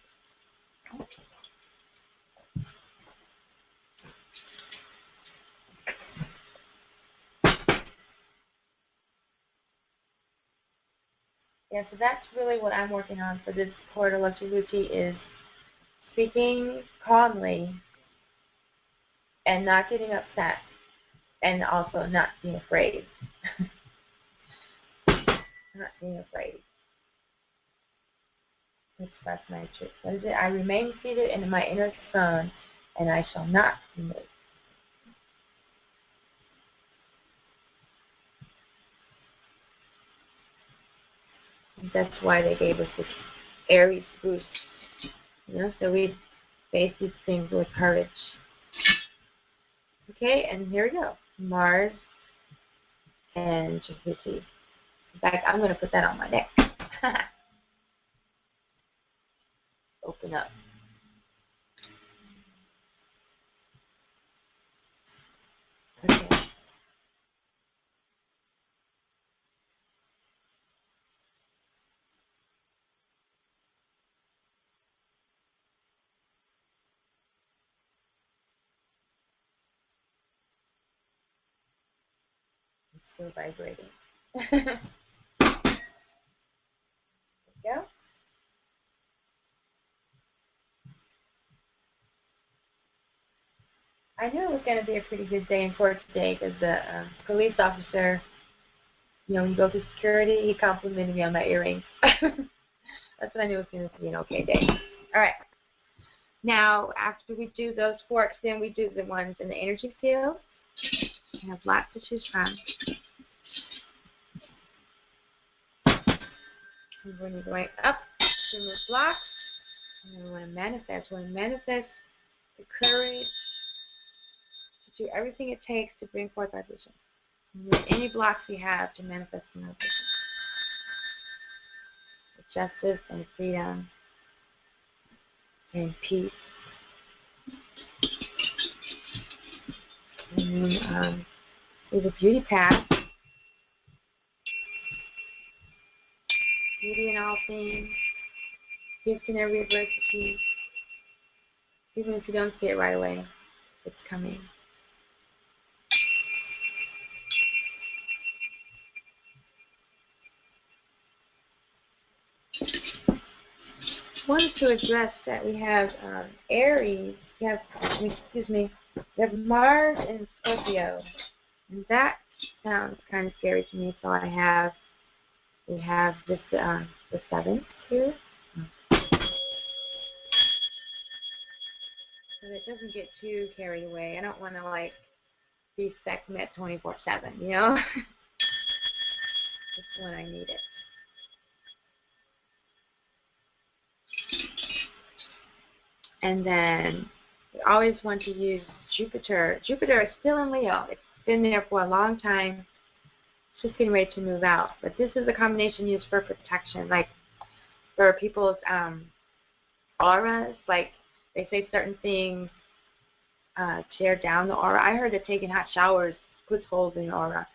Yeah, so that's really what I'm working on for this portal of Jehudi is speaking calmly and not getting upset and also not being afraid. Not being afraid to express my truth. What is it? I remain seated in my inner sun, and I shall not be moved. That's why they gave us this Aries boost. You know, so we face these things with courage. Okay, and here we go. Mars and Jehudi. In fact, I'm going to put that on my neck. Open up. Okay. It's still vibrating. There we go. I knew it was going to be a pretty good day in court today because the police officer, you know, when you go through security, he complimented me on my earrings. That's what I knew it was going to be an okay day. All right. Now, after we do those forks, then we do the ones in the energy field. We have lots to choose from. And when you're going up, remove blocks. And then we want to manifest. We want to manifest the courage to do everything it takes to bring forth our vision. Remove any blocks we have to manifest in our vision. With justice and freedom and peace. And there's a beauty path. Beauty in all things. Gifts in every adversity. Even if you don't see it right away, it's coming. I wanted to address that we have Aries, we have Mars and Scorpio. And that sounds kind of scary to me, so we have this, the 7th here. So that it doesn't get too carried away. I don't want to, like, be met 24/7, you know? Just when I need it. And then we always want to use Jupiter. Jupiter is still in Leo. It's been there for a long time. It's just getting ready to move out. But this is a combination used for protection, like for people's auras. Like they say certain things tear down the aura. I heard that taking hot showers puts holes in your aura.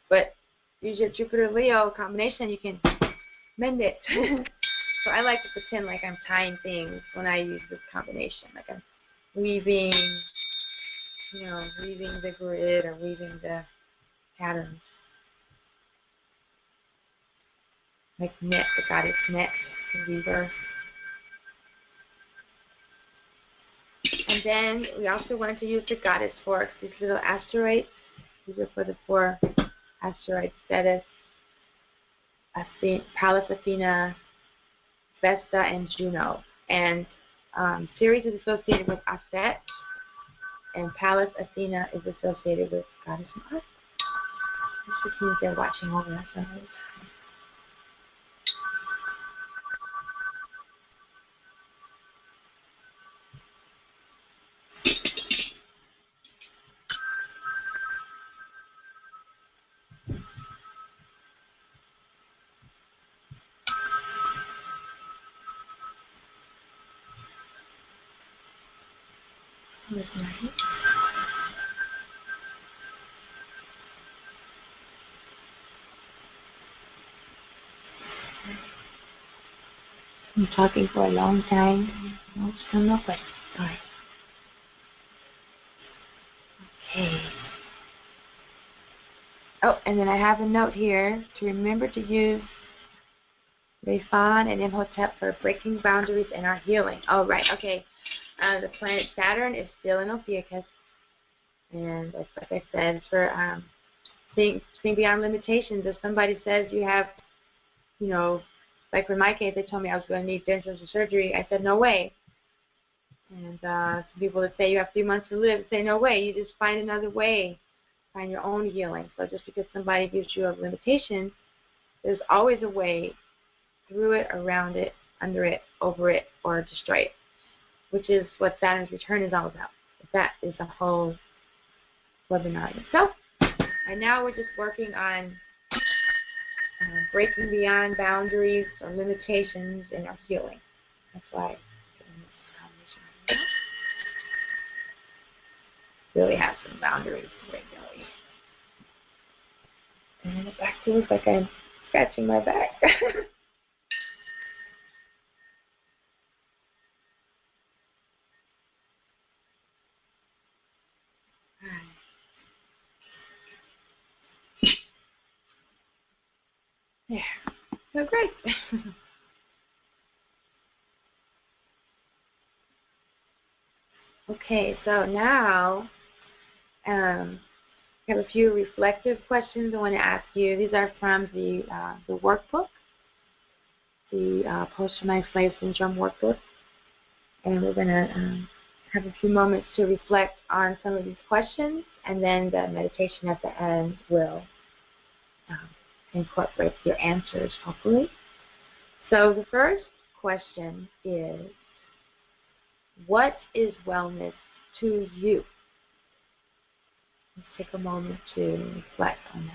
But use your Jupiter-Leo combination, you can mend it. So I like to pretend like I'm tying things when I use this combination. Like I'm weaving, weaving the grid or weaving the patterns. Like Net, the goddess Net, the weaver. And then we also wanted to use the goddess forks, these little asteroids. These are for the 4 asteroids: Thetis, Pallas Athena, Vesta, and Juno. And Ceres is associated with Aset, and Pallas Athena is associated with Goddess Mars. This just means they're watching over us. I'm talking for a long time. No, still no questions. All right. Okay. Oh, and then I have a note here to remember to use Refan and Imhotep for breaking boundaries and our healing. Oh, right. Okay. The planet Saturn is still in Ophiuchus. And it's, like I said, it's for think beyond limitations. If somebody says you have, like for my case, they told me I was going to need dental surgery. I said, no way. And some people that say you have 3 months to live say, no way. You just find another way. Find your own healing. So just because somebody gives you a limitation, there's always a way through it, around it, under it, over it, or destroy it, which is what Saturn's return is all about. That is the whole webinar itself. And now we're just working on breaking beyond boundaries or limitations in our healing. That's why really have some boundaries to break really. And it back to looks like I'm scratching my back. Yeah, so great. Okay, so now we have a few reflective questions I want to ask you. These are from the workbook, the Post-Traumatic Slave Syndrome workbook. And we're going to have a few moments to reflect on some of these questions, and then the meditation at the end will incorporate your answers, hopefully. So the first question is, what is wellness to you? Let's take a moment to reflect on that.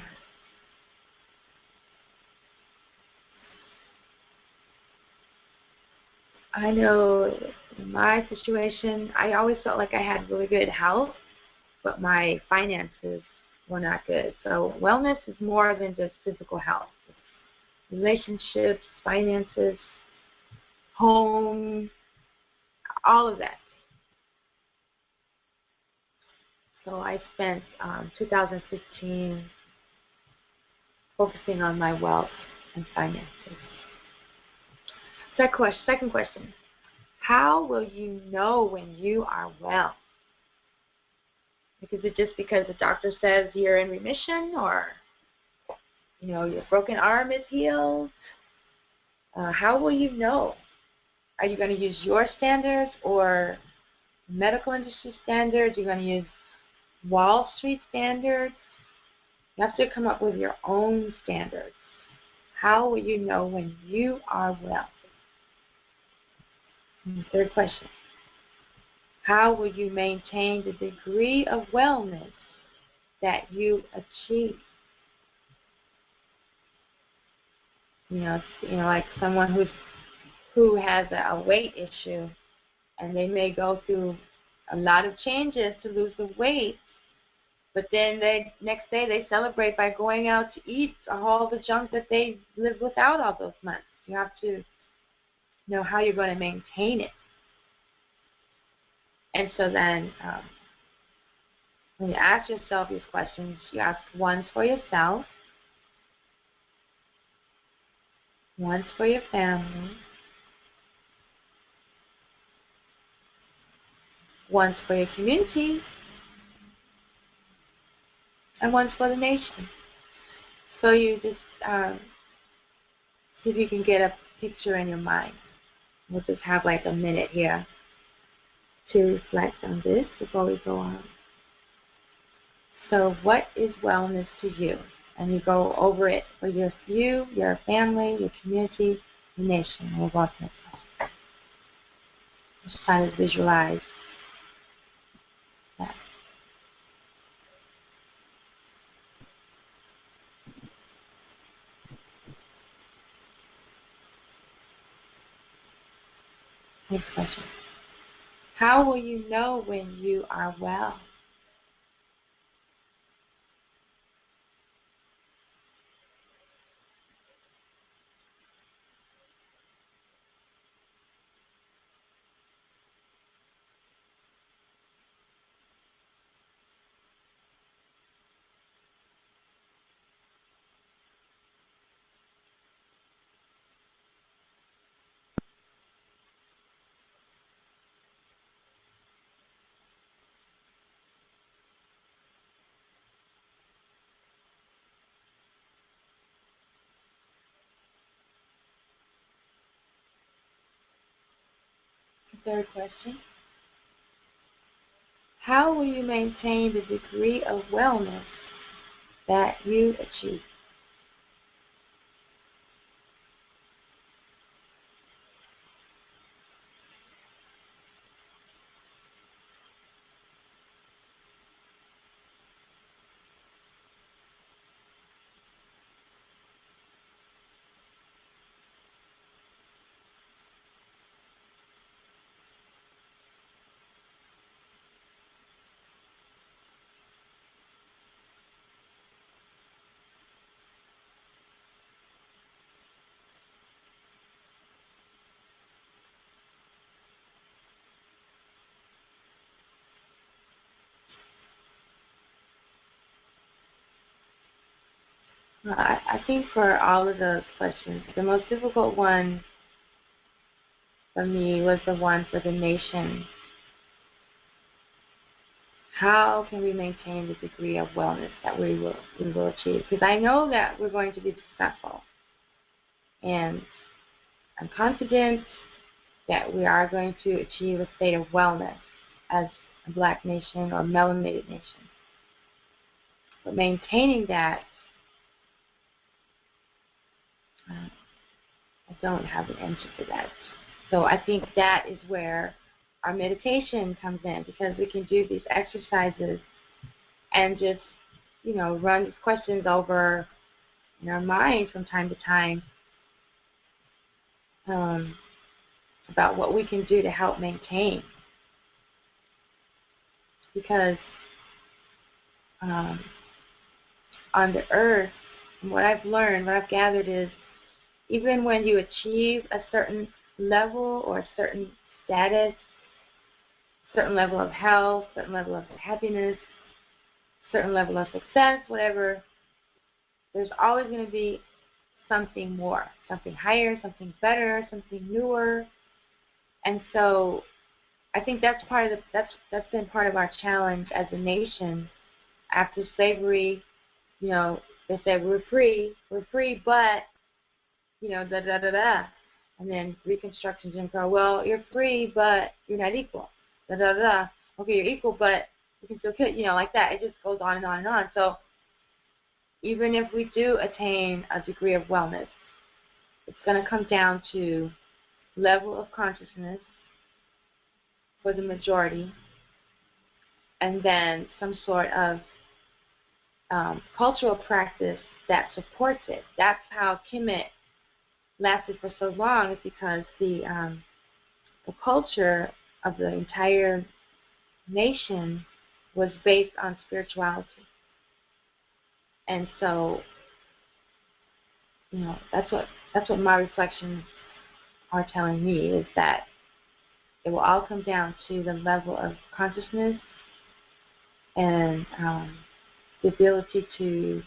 I know in my situation, I always felt like I had really good health, but my finances were not good. So wellness is more than just physical health. It's relationships, finances, home, all of that. So I spent 2015 focusing on my wealth and finances. Second question. How will you know when you are well? Is it just because the doctor says you're in remission, or your broken arm is healed? How will you know? Are you going to use your standards or medical industry standards? You're going to use Wall Street standards? You have to come up with your own standards. How will you know when you are well? And the third question. How will you maintain the degree of wellness that you achieve? Like someone who has a weight issue, and they may go through a lot of changes to lose the weight, but then next day they celebrate by going out to eat all the junk that they lived without all those months. You have to know how you're going to maintain it. And so then when you ask yourself these questions, you ask once for yourself, once for your family, once for your community, and once for the nation. So you just see if you can get a picture in your mind. We'll just have like a minute here to reflect on this before we go on. So what is wellness to you? And you go over it for you, your family, your community, the nation. We'll go to the next question. Just try to visualize that. Next question. How will you know when you are well? Third question. How will you maintain the degree of wellness that you achieve? Well, I think for all of those questions, the most difficult one for me was the one for the nation. How can we maintain the degree of wellness that we will achieve? Because I know that we're going to be successful. And I'm confident that we are going to achieve a state of wellness as a black nation or melanated nation. But maintaining that, I don't have an answer for that. So I think that is where our meditation comes in, because we can do these exercises and just, run these questions over in our mind from time to time about what we can do to help maintain. Because um, on the earth, and what I've learned, what I've gathered is, even when you achieve a certain level or a certain status, certain level of health, certain level of happiness, certain level of success, whatever, there's always going to be something more, something higher, something better, something newer. And so I think that's part of that's been part of our challenge as a nation. After slavery, you know, they said we're free, but, you know, da da da da. And then Reconstruction, Jim Crow, well, you're free, but you're not equal. Da da da da. Okay, you're equal, but you can still kill, you know, like that. It just goes on and on and on. So even if we do attain a degree of wellness, it's going to come down to level of consciousness for the majority, and then some sort of cultural practice that supports it. That's how Kemet lasted for so long, is because the culture of the entire nation was based on spirituality. And so, you know, that's what my reflections are telling me, is that it will all come down to the level of consciousness and the ability to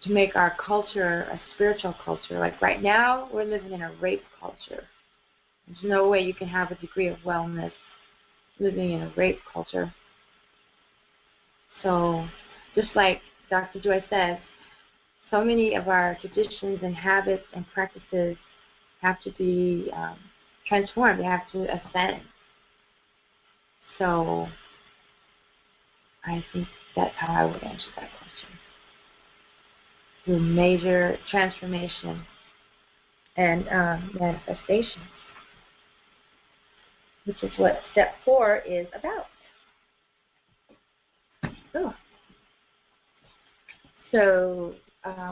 make our culture a spiritual culture. Like right now, we're living in a rape culture. There's no way you can have a degree of wellness living in a rape culture. So, just like Dr. Joy says, so many of our traditions and habits and practices have to be transformed. They have to ascend. So, I think that's how I would answer that question. Through major transformation and manifestation, which is what step 4 is about. Oh. So,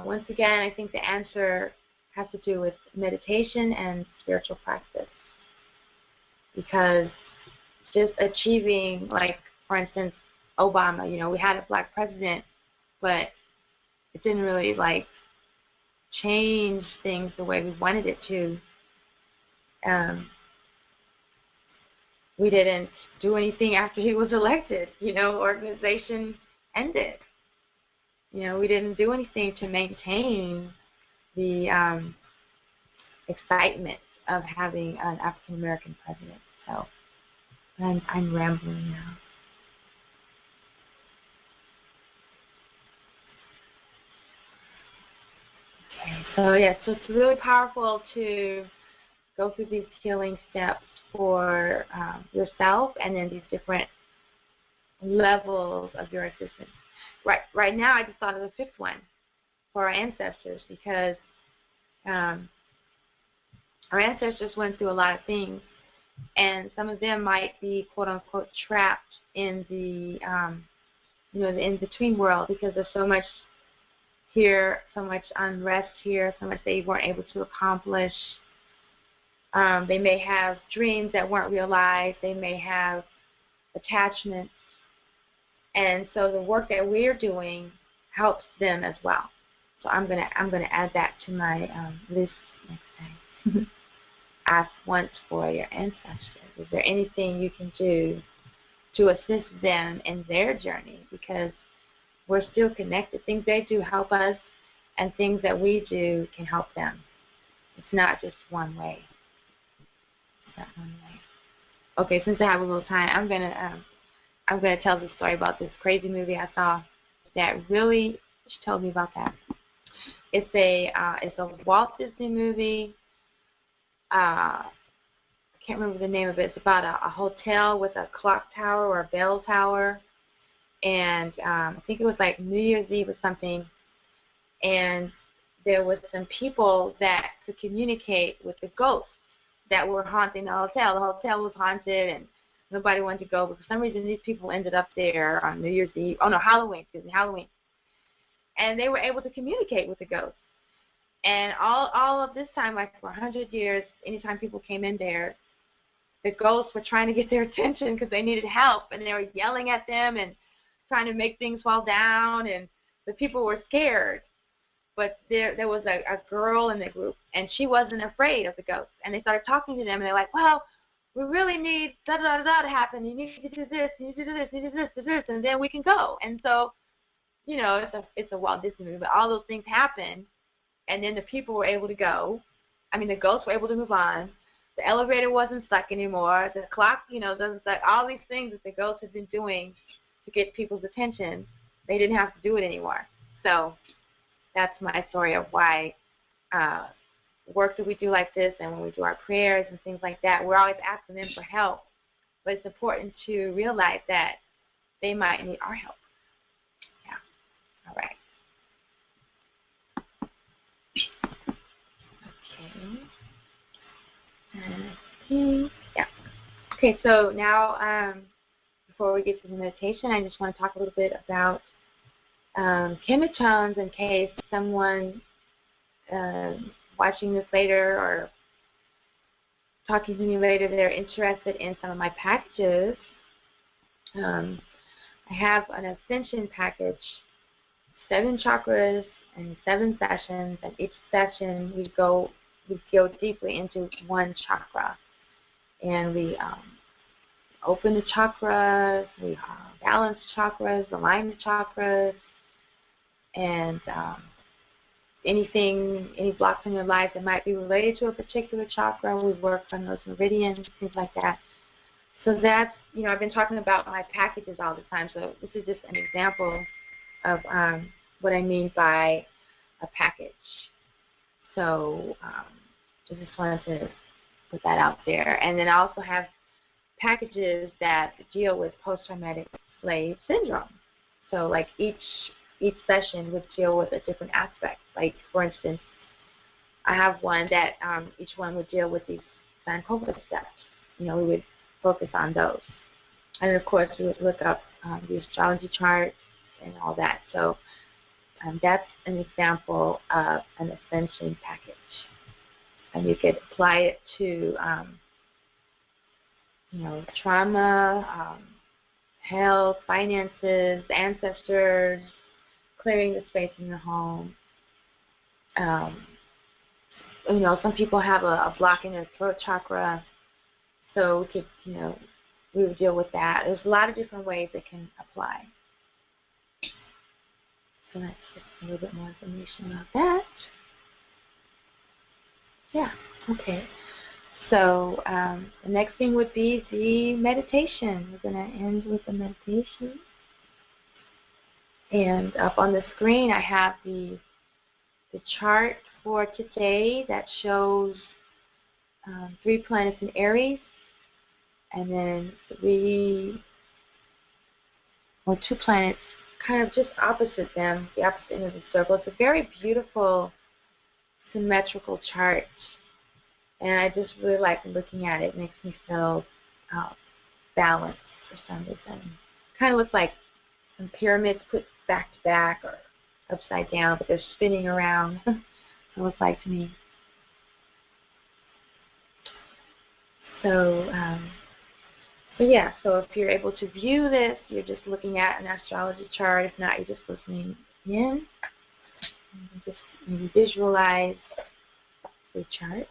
once again, I think the answer has to do with meditation and spiritual practice. Because just achieving, like, for instance, Obama, you know, we had a black president, but it didn't really, like, change things the way we wanted it to. We didn't do anything after he was elected. You know, organization ended. You know, we didn't do anything to maintain the excitement of having an African American president. So I'm rambling now. Okay, so yeah, so it's really powerful to go through these healing steps for yourself, and then these different levels of your existence. Right now, I just thought of the 5th one for our ancestors, because our ancestors went through a lot of things, and some of them might be quote unquote trapped in the you know, the in-between world, because there's so much here, so much unrest here, so much they weren't able to accomplish. They may have dreams that weren't realized. They may have attachments. And so the work that we're doing helps them as well. So I'm gonna add that to my list next time. Ask once for your ancestors. Is there anything you can do to assist them in their journey? Because we're still connected. Things they do help us, and things that we do can help them. It's not just one way. It's not one way. Okay, since I have a little time, I'm gonna tell the story about this crazy movie I saw that really, she told me about that. It's a Walt Disney movie. I can't remember the name of it. It's about a hotel with a clock tower or a bell tower. And I think it was like New Year's Eve or something. And there was some people that could communicate with the ghosts that were haunting the hotel. The hotel was haunted, and nobody wanted to go. But for some reason, these people ended up there on New Year's Eve. Oh, no, Halloween. And they were able to communicate with the ghosts. And all of this time, like for 100 years, anytime people came in there, the ghosts were trying to get their attention because they needed help, and they were yelling at them and trying to make things fall down, and the people were scared. But there was a girl in the group, and she wasn't afraid of the ghosts. And they started talking to them, and they're like, well, we really need da-da-da-da to happen. You need to do this, you need to do this, you need to do this, and then we can go. And so, you know, it's a Walt Disney movie, but all those things happened, and then the people were able to go. I mean, the ghosts were able to move on. The elevator wasn't stuck anymore. The clock, you know, doesn't stuck. All these things that the ghosts had been doing to get people's attention, they didn't have to do it anymore. So that's my story of why work that we do like this, and when we do our prayers and things like that, we're always asking them for help. But it's important to realize that they might need our help. Yeah. All right. Okay. Yeah. Okay, so now before we get to the meditation, I just want to talk a little bit about KemeTones in case someone watching this later or talking to me later, they're interested in some of my packages. I have an Ascension package, 7 chakras and 7 sessions, and each session we go deeply into one chakra, and we open the chakras, we balance chakras, align the chakras, and any blocks in your life that might be related to a particular chakra, we work on those meridians, things like that. So that's, you know, I've been talking about my packages all the time, so this is just an example of what I mean by a package. So I just wanted to put that out there. And then I also have packages that deal with post-traumatic slave syndrome. So like each session would deal with a different aspect. Like, for instance, I have one that each one would deal with these Sankofa steps. You know, we would focus on those. And, of course, we would look up the astrology charts and all that. So that's an example of an Ascension package. And you could apply it to, you know, trauma, health, finances, ancestors, clearing the space in the home. You know, some people have a block in their throat chakra, so we could, you know, we would deal with that. There's a lot of different ways it can apply. So let's get a little bit more information about that. Yeah, okay. So the next thing would be the meditation. We're going to end with the meditation. And up on the screen I have the chart for today that shows 3 planets in Aries, and then 2 planets kind of just opposite them, the opposite end of the circle. It's a very beautiful symmetrical chart, and I just really like looking at it. It makes me feel balanced for some reason. Kind of looks like some pyramids put back to back or upside down, but they're spinning around. It looks like to me. So yeah, so if you're able to view this, you're just looking at an astrology chart. If not, you're just listening in. And just maybe visualize the chart.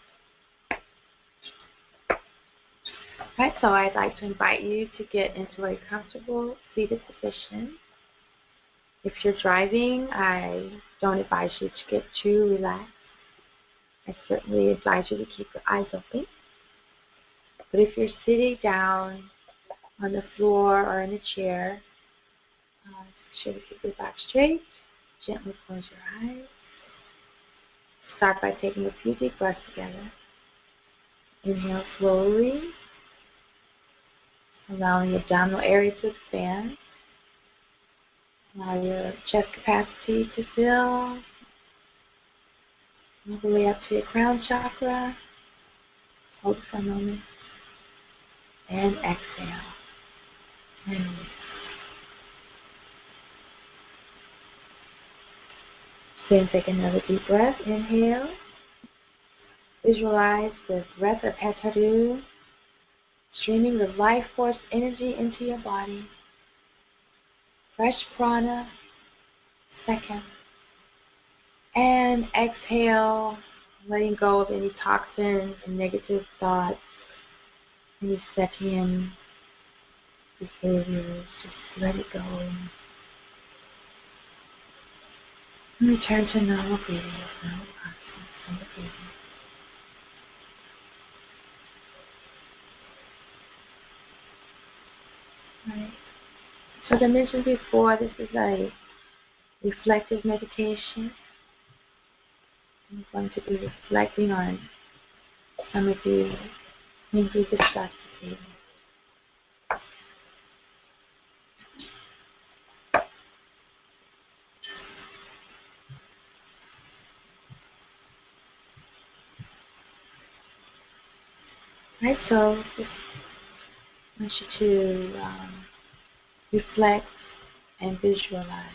Right, so I'd like to invite you to get into a comfortable seated position. If you're driving, I don't advise you to get too relaxed. I certainly advise you to keep your eyes open. But if you're sitting down on the floor or in a chair, make sure to keep your back straight. Gently close your eyes. Start by taking a few deep breaths together. Inhale slowly, allowing your abdominal area to expand. Allow your chest capacity to fill all the way up to your crown chakra. Hold for a moment. And exhale. And release. Then take another deep breath. Inhale. Visualize the breath of Hetaru streaming the life force energy into your body. Fresh prana, second. And exhale, letting go of any toxins and negative thoughts, any setting in behaviors. Just let it go. And return to normal breathing. Normal breathing. Right. So as I mentioned before, this is a reflective meditation. I'm going to be reflecting on some of the things we discussed this evening. Right, so just I want you to reflect and visualize.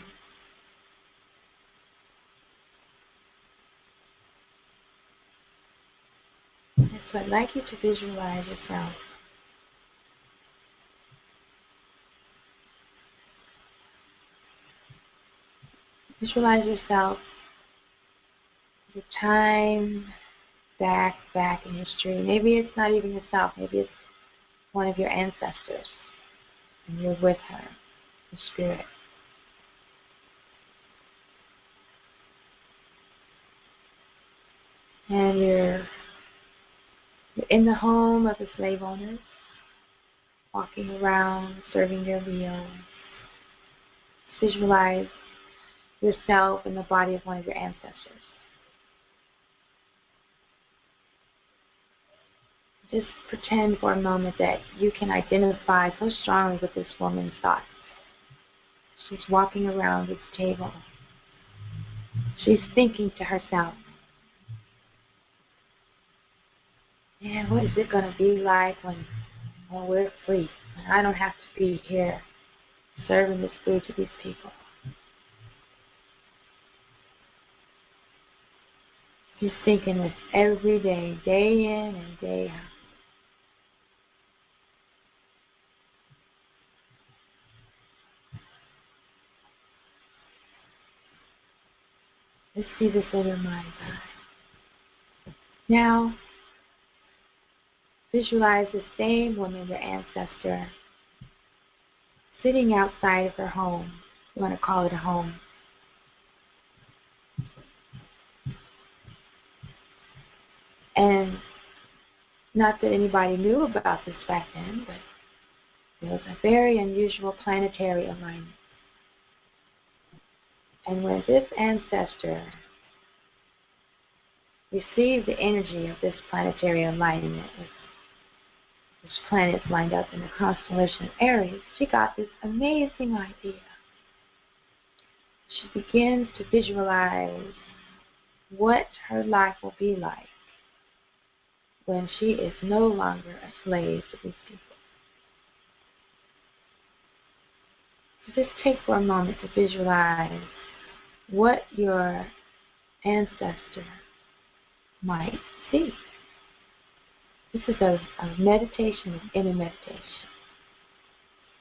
And so I'd like you to visualize yourself the time back in history. Maybe it's not even yourself. Maybe it's one of your ancestors, and you're with her, the spirit. And you're in the home of the slave owners, walking around, serving their meals. Visualize yourself in the body of one of your ancestors. Just pretend for a moment that you can identify so strongly with this woman's thoughts. She's walking around this table. She's thinking to herself, man, what is it going to be like when we're free? When I don't have to be here serving this food to these people. She's thinking this every day, day in and day out. Let's see this in your mind's eye. Now, visualize the same woman, your ancestor, sitting outside of her home. You want to call it a home. And not that anybody knew about this back then, but it was a very unusual planetary alignment. And when this ancestor received the energy of this planetary alignment, with this planets lined up in the constellation of Aries, she got this amazing idea. She begins to visualize what her life will be like when she is no longer a slave to these people. So just take for a moment to visualize what your ancestor might see. This is a meditation, an inner meditation.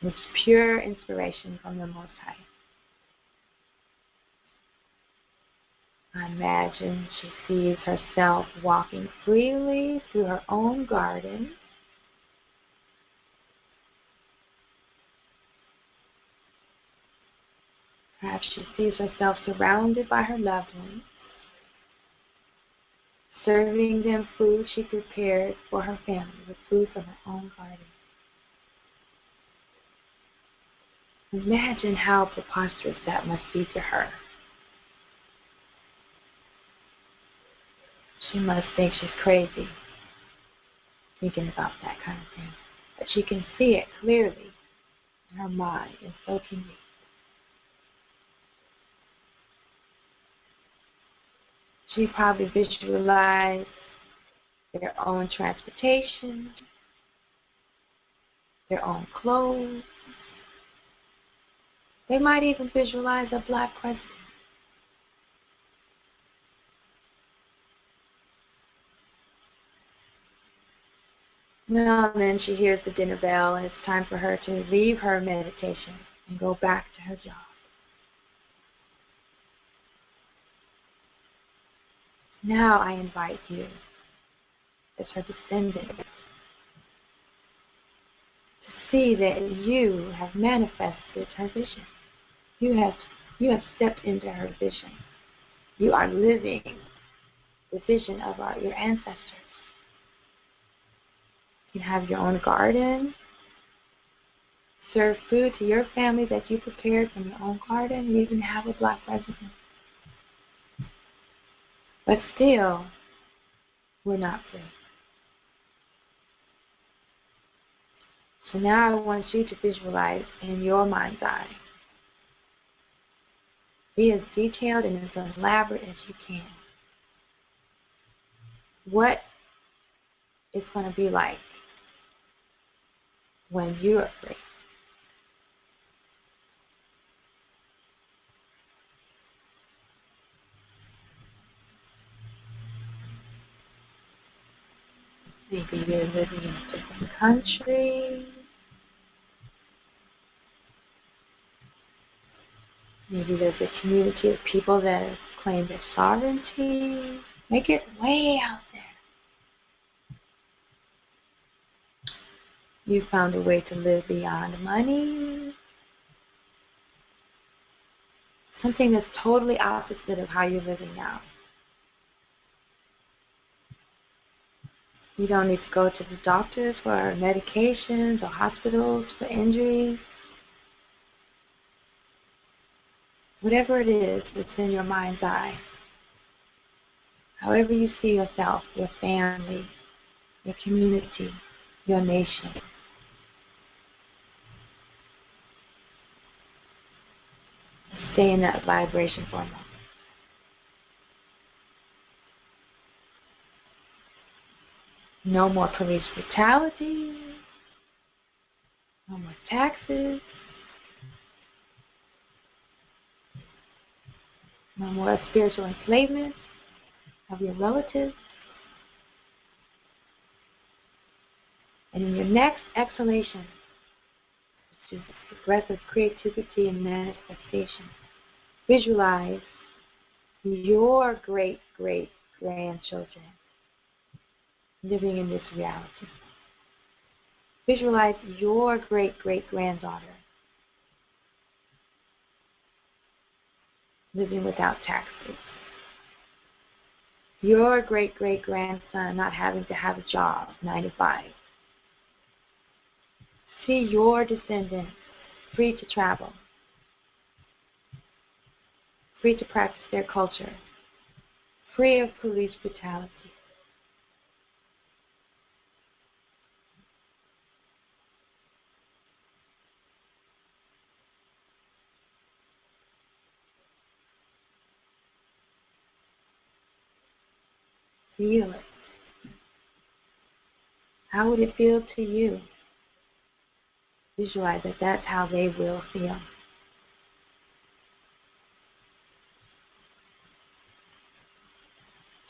It's pure inspiration from the Most High. I imagine she sees herself walking freely through her own garden. Perhaps she sees herself surrounded by her loved ones, serving them food she prepared for her family with food from her own garden. Imagine how preposterous that must be to her. She must think she's crazy thinking about that kind of thing. But she can see it clearly in her mind, and so can you. She probably visualized their own transportation, their own clothes. They might even visualize a black president. Now and then she hears the dinner bell, and it's time for her to leave her meditation and go back to her job. Now I invite you, as her descendant, to see that you have manifested her vision. You have stepped into her vision. You are living the vision of your ancestors. You can have your own garden, serve food to your family that you prepared from your own garden, and even have a black president. But still, we're not free. So now I want you to visualize in your mind's eye. Be as detailed and as elaborate as you can. What it's going to be like when you are free. Maybe you're living in a different country. Maybe there's a community of people that claim their sovereignty. Make it way out there. You found a way to live beyond money. Something that's totally opposite of how you're living now. You don't need to go to the doctors for medications or hospitals for injuries. Whatever it is that's in your mind's eye. However you see yourself, your family, your community, your nation. Stay in that vibration for a moment. No more police brutality. No more taxes. No more spiritual enslavement of your relatives. And in your next exhalation, which is the breath of creativity and manifestation, visualize your great-great-grandchildren living in this reality. Visualize your great-great-granddaughter living without taxes. Your great-great-grandson not having to have a job, 9 to 5. See your descendants free to travel, free to practice their culture, free of police brutality. Feel it. How would it feel to you? Visualize that that's how they will feel.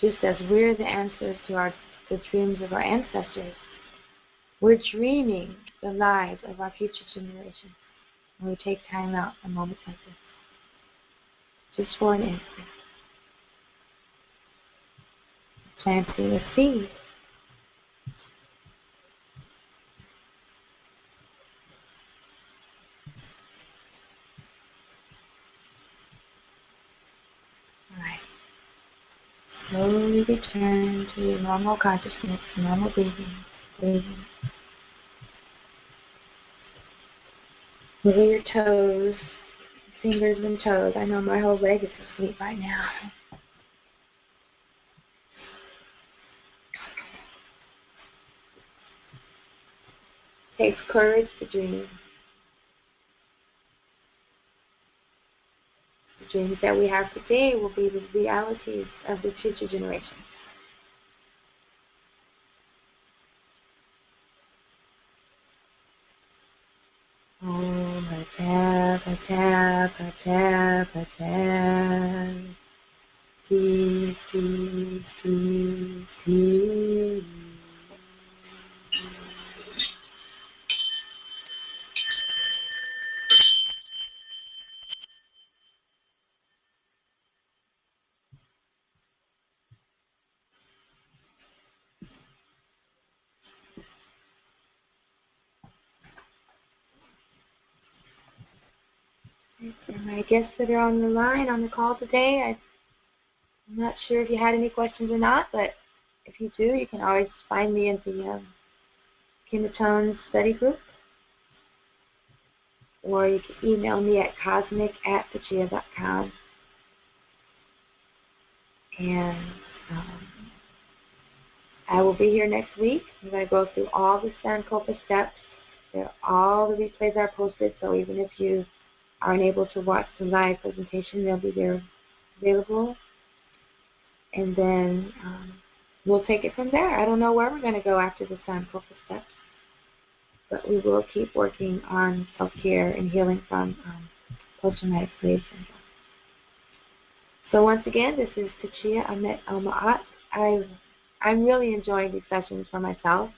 Just as we're the answers to the dreams of our ancestors, we're dreaming the lives of our future generations. And we take time out for moments like this, just for an instant, planting a seed. Alright. Slowly return to your normal consciousness, normal breathing. Wiggle your toes, fingers and toes. I know my whole leg is asleep right now. It takes courage to dream. The dreams that we have today will be the realities of the future generations. Om Hatha Hatha Hatha Hatha. Peace, peace, peace, peace. For my guests that are on the line, on the call today, I'm not sure if you had any questions or not, but if you do, you can always find me in the KemeTones study group, or you can email me at cosmic@pachia.com. And I will be here next week. I'm going to go through all the Sankofa steps. All the replays are posted, so even if you aren't able to watch the live presentation, they'll be there available. And then we'll take it from there. I don't know where we're going to go after the Sankofa steps, but we will keep working on self-care and healing from post-traumatic slave syndrome. So once again, this is Tachia Ahmet Almaat. I'm really enjoying these sessions for myself,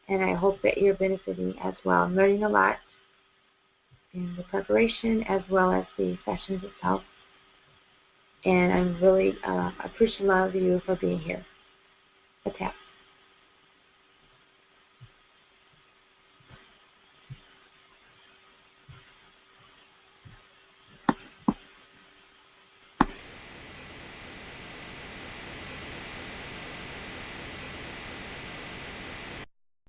and I hope that you're benefiting as well. I'm learning a lot in the preparation as well as the sessions itself. And I'm really appreciative of you for being here. A tap.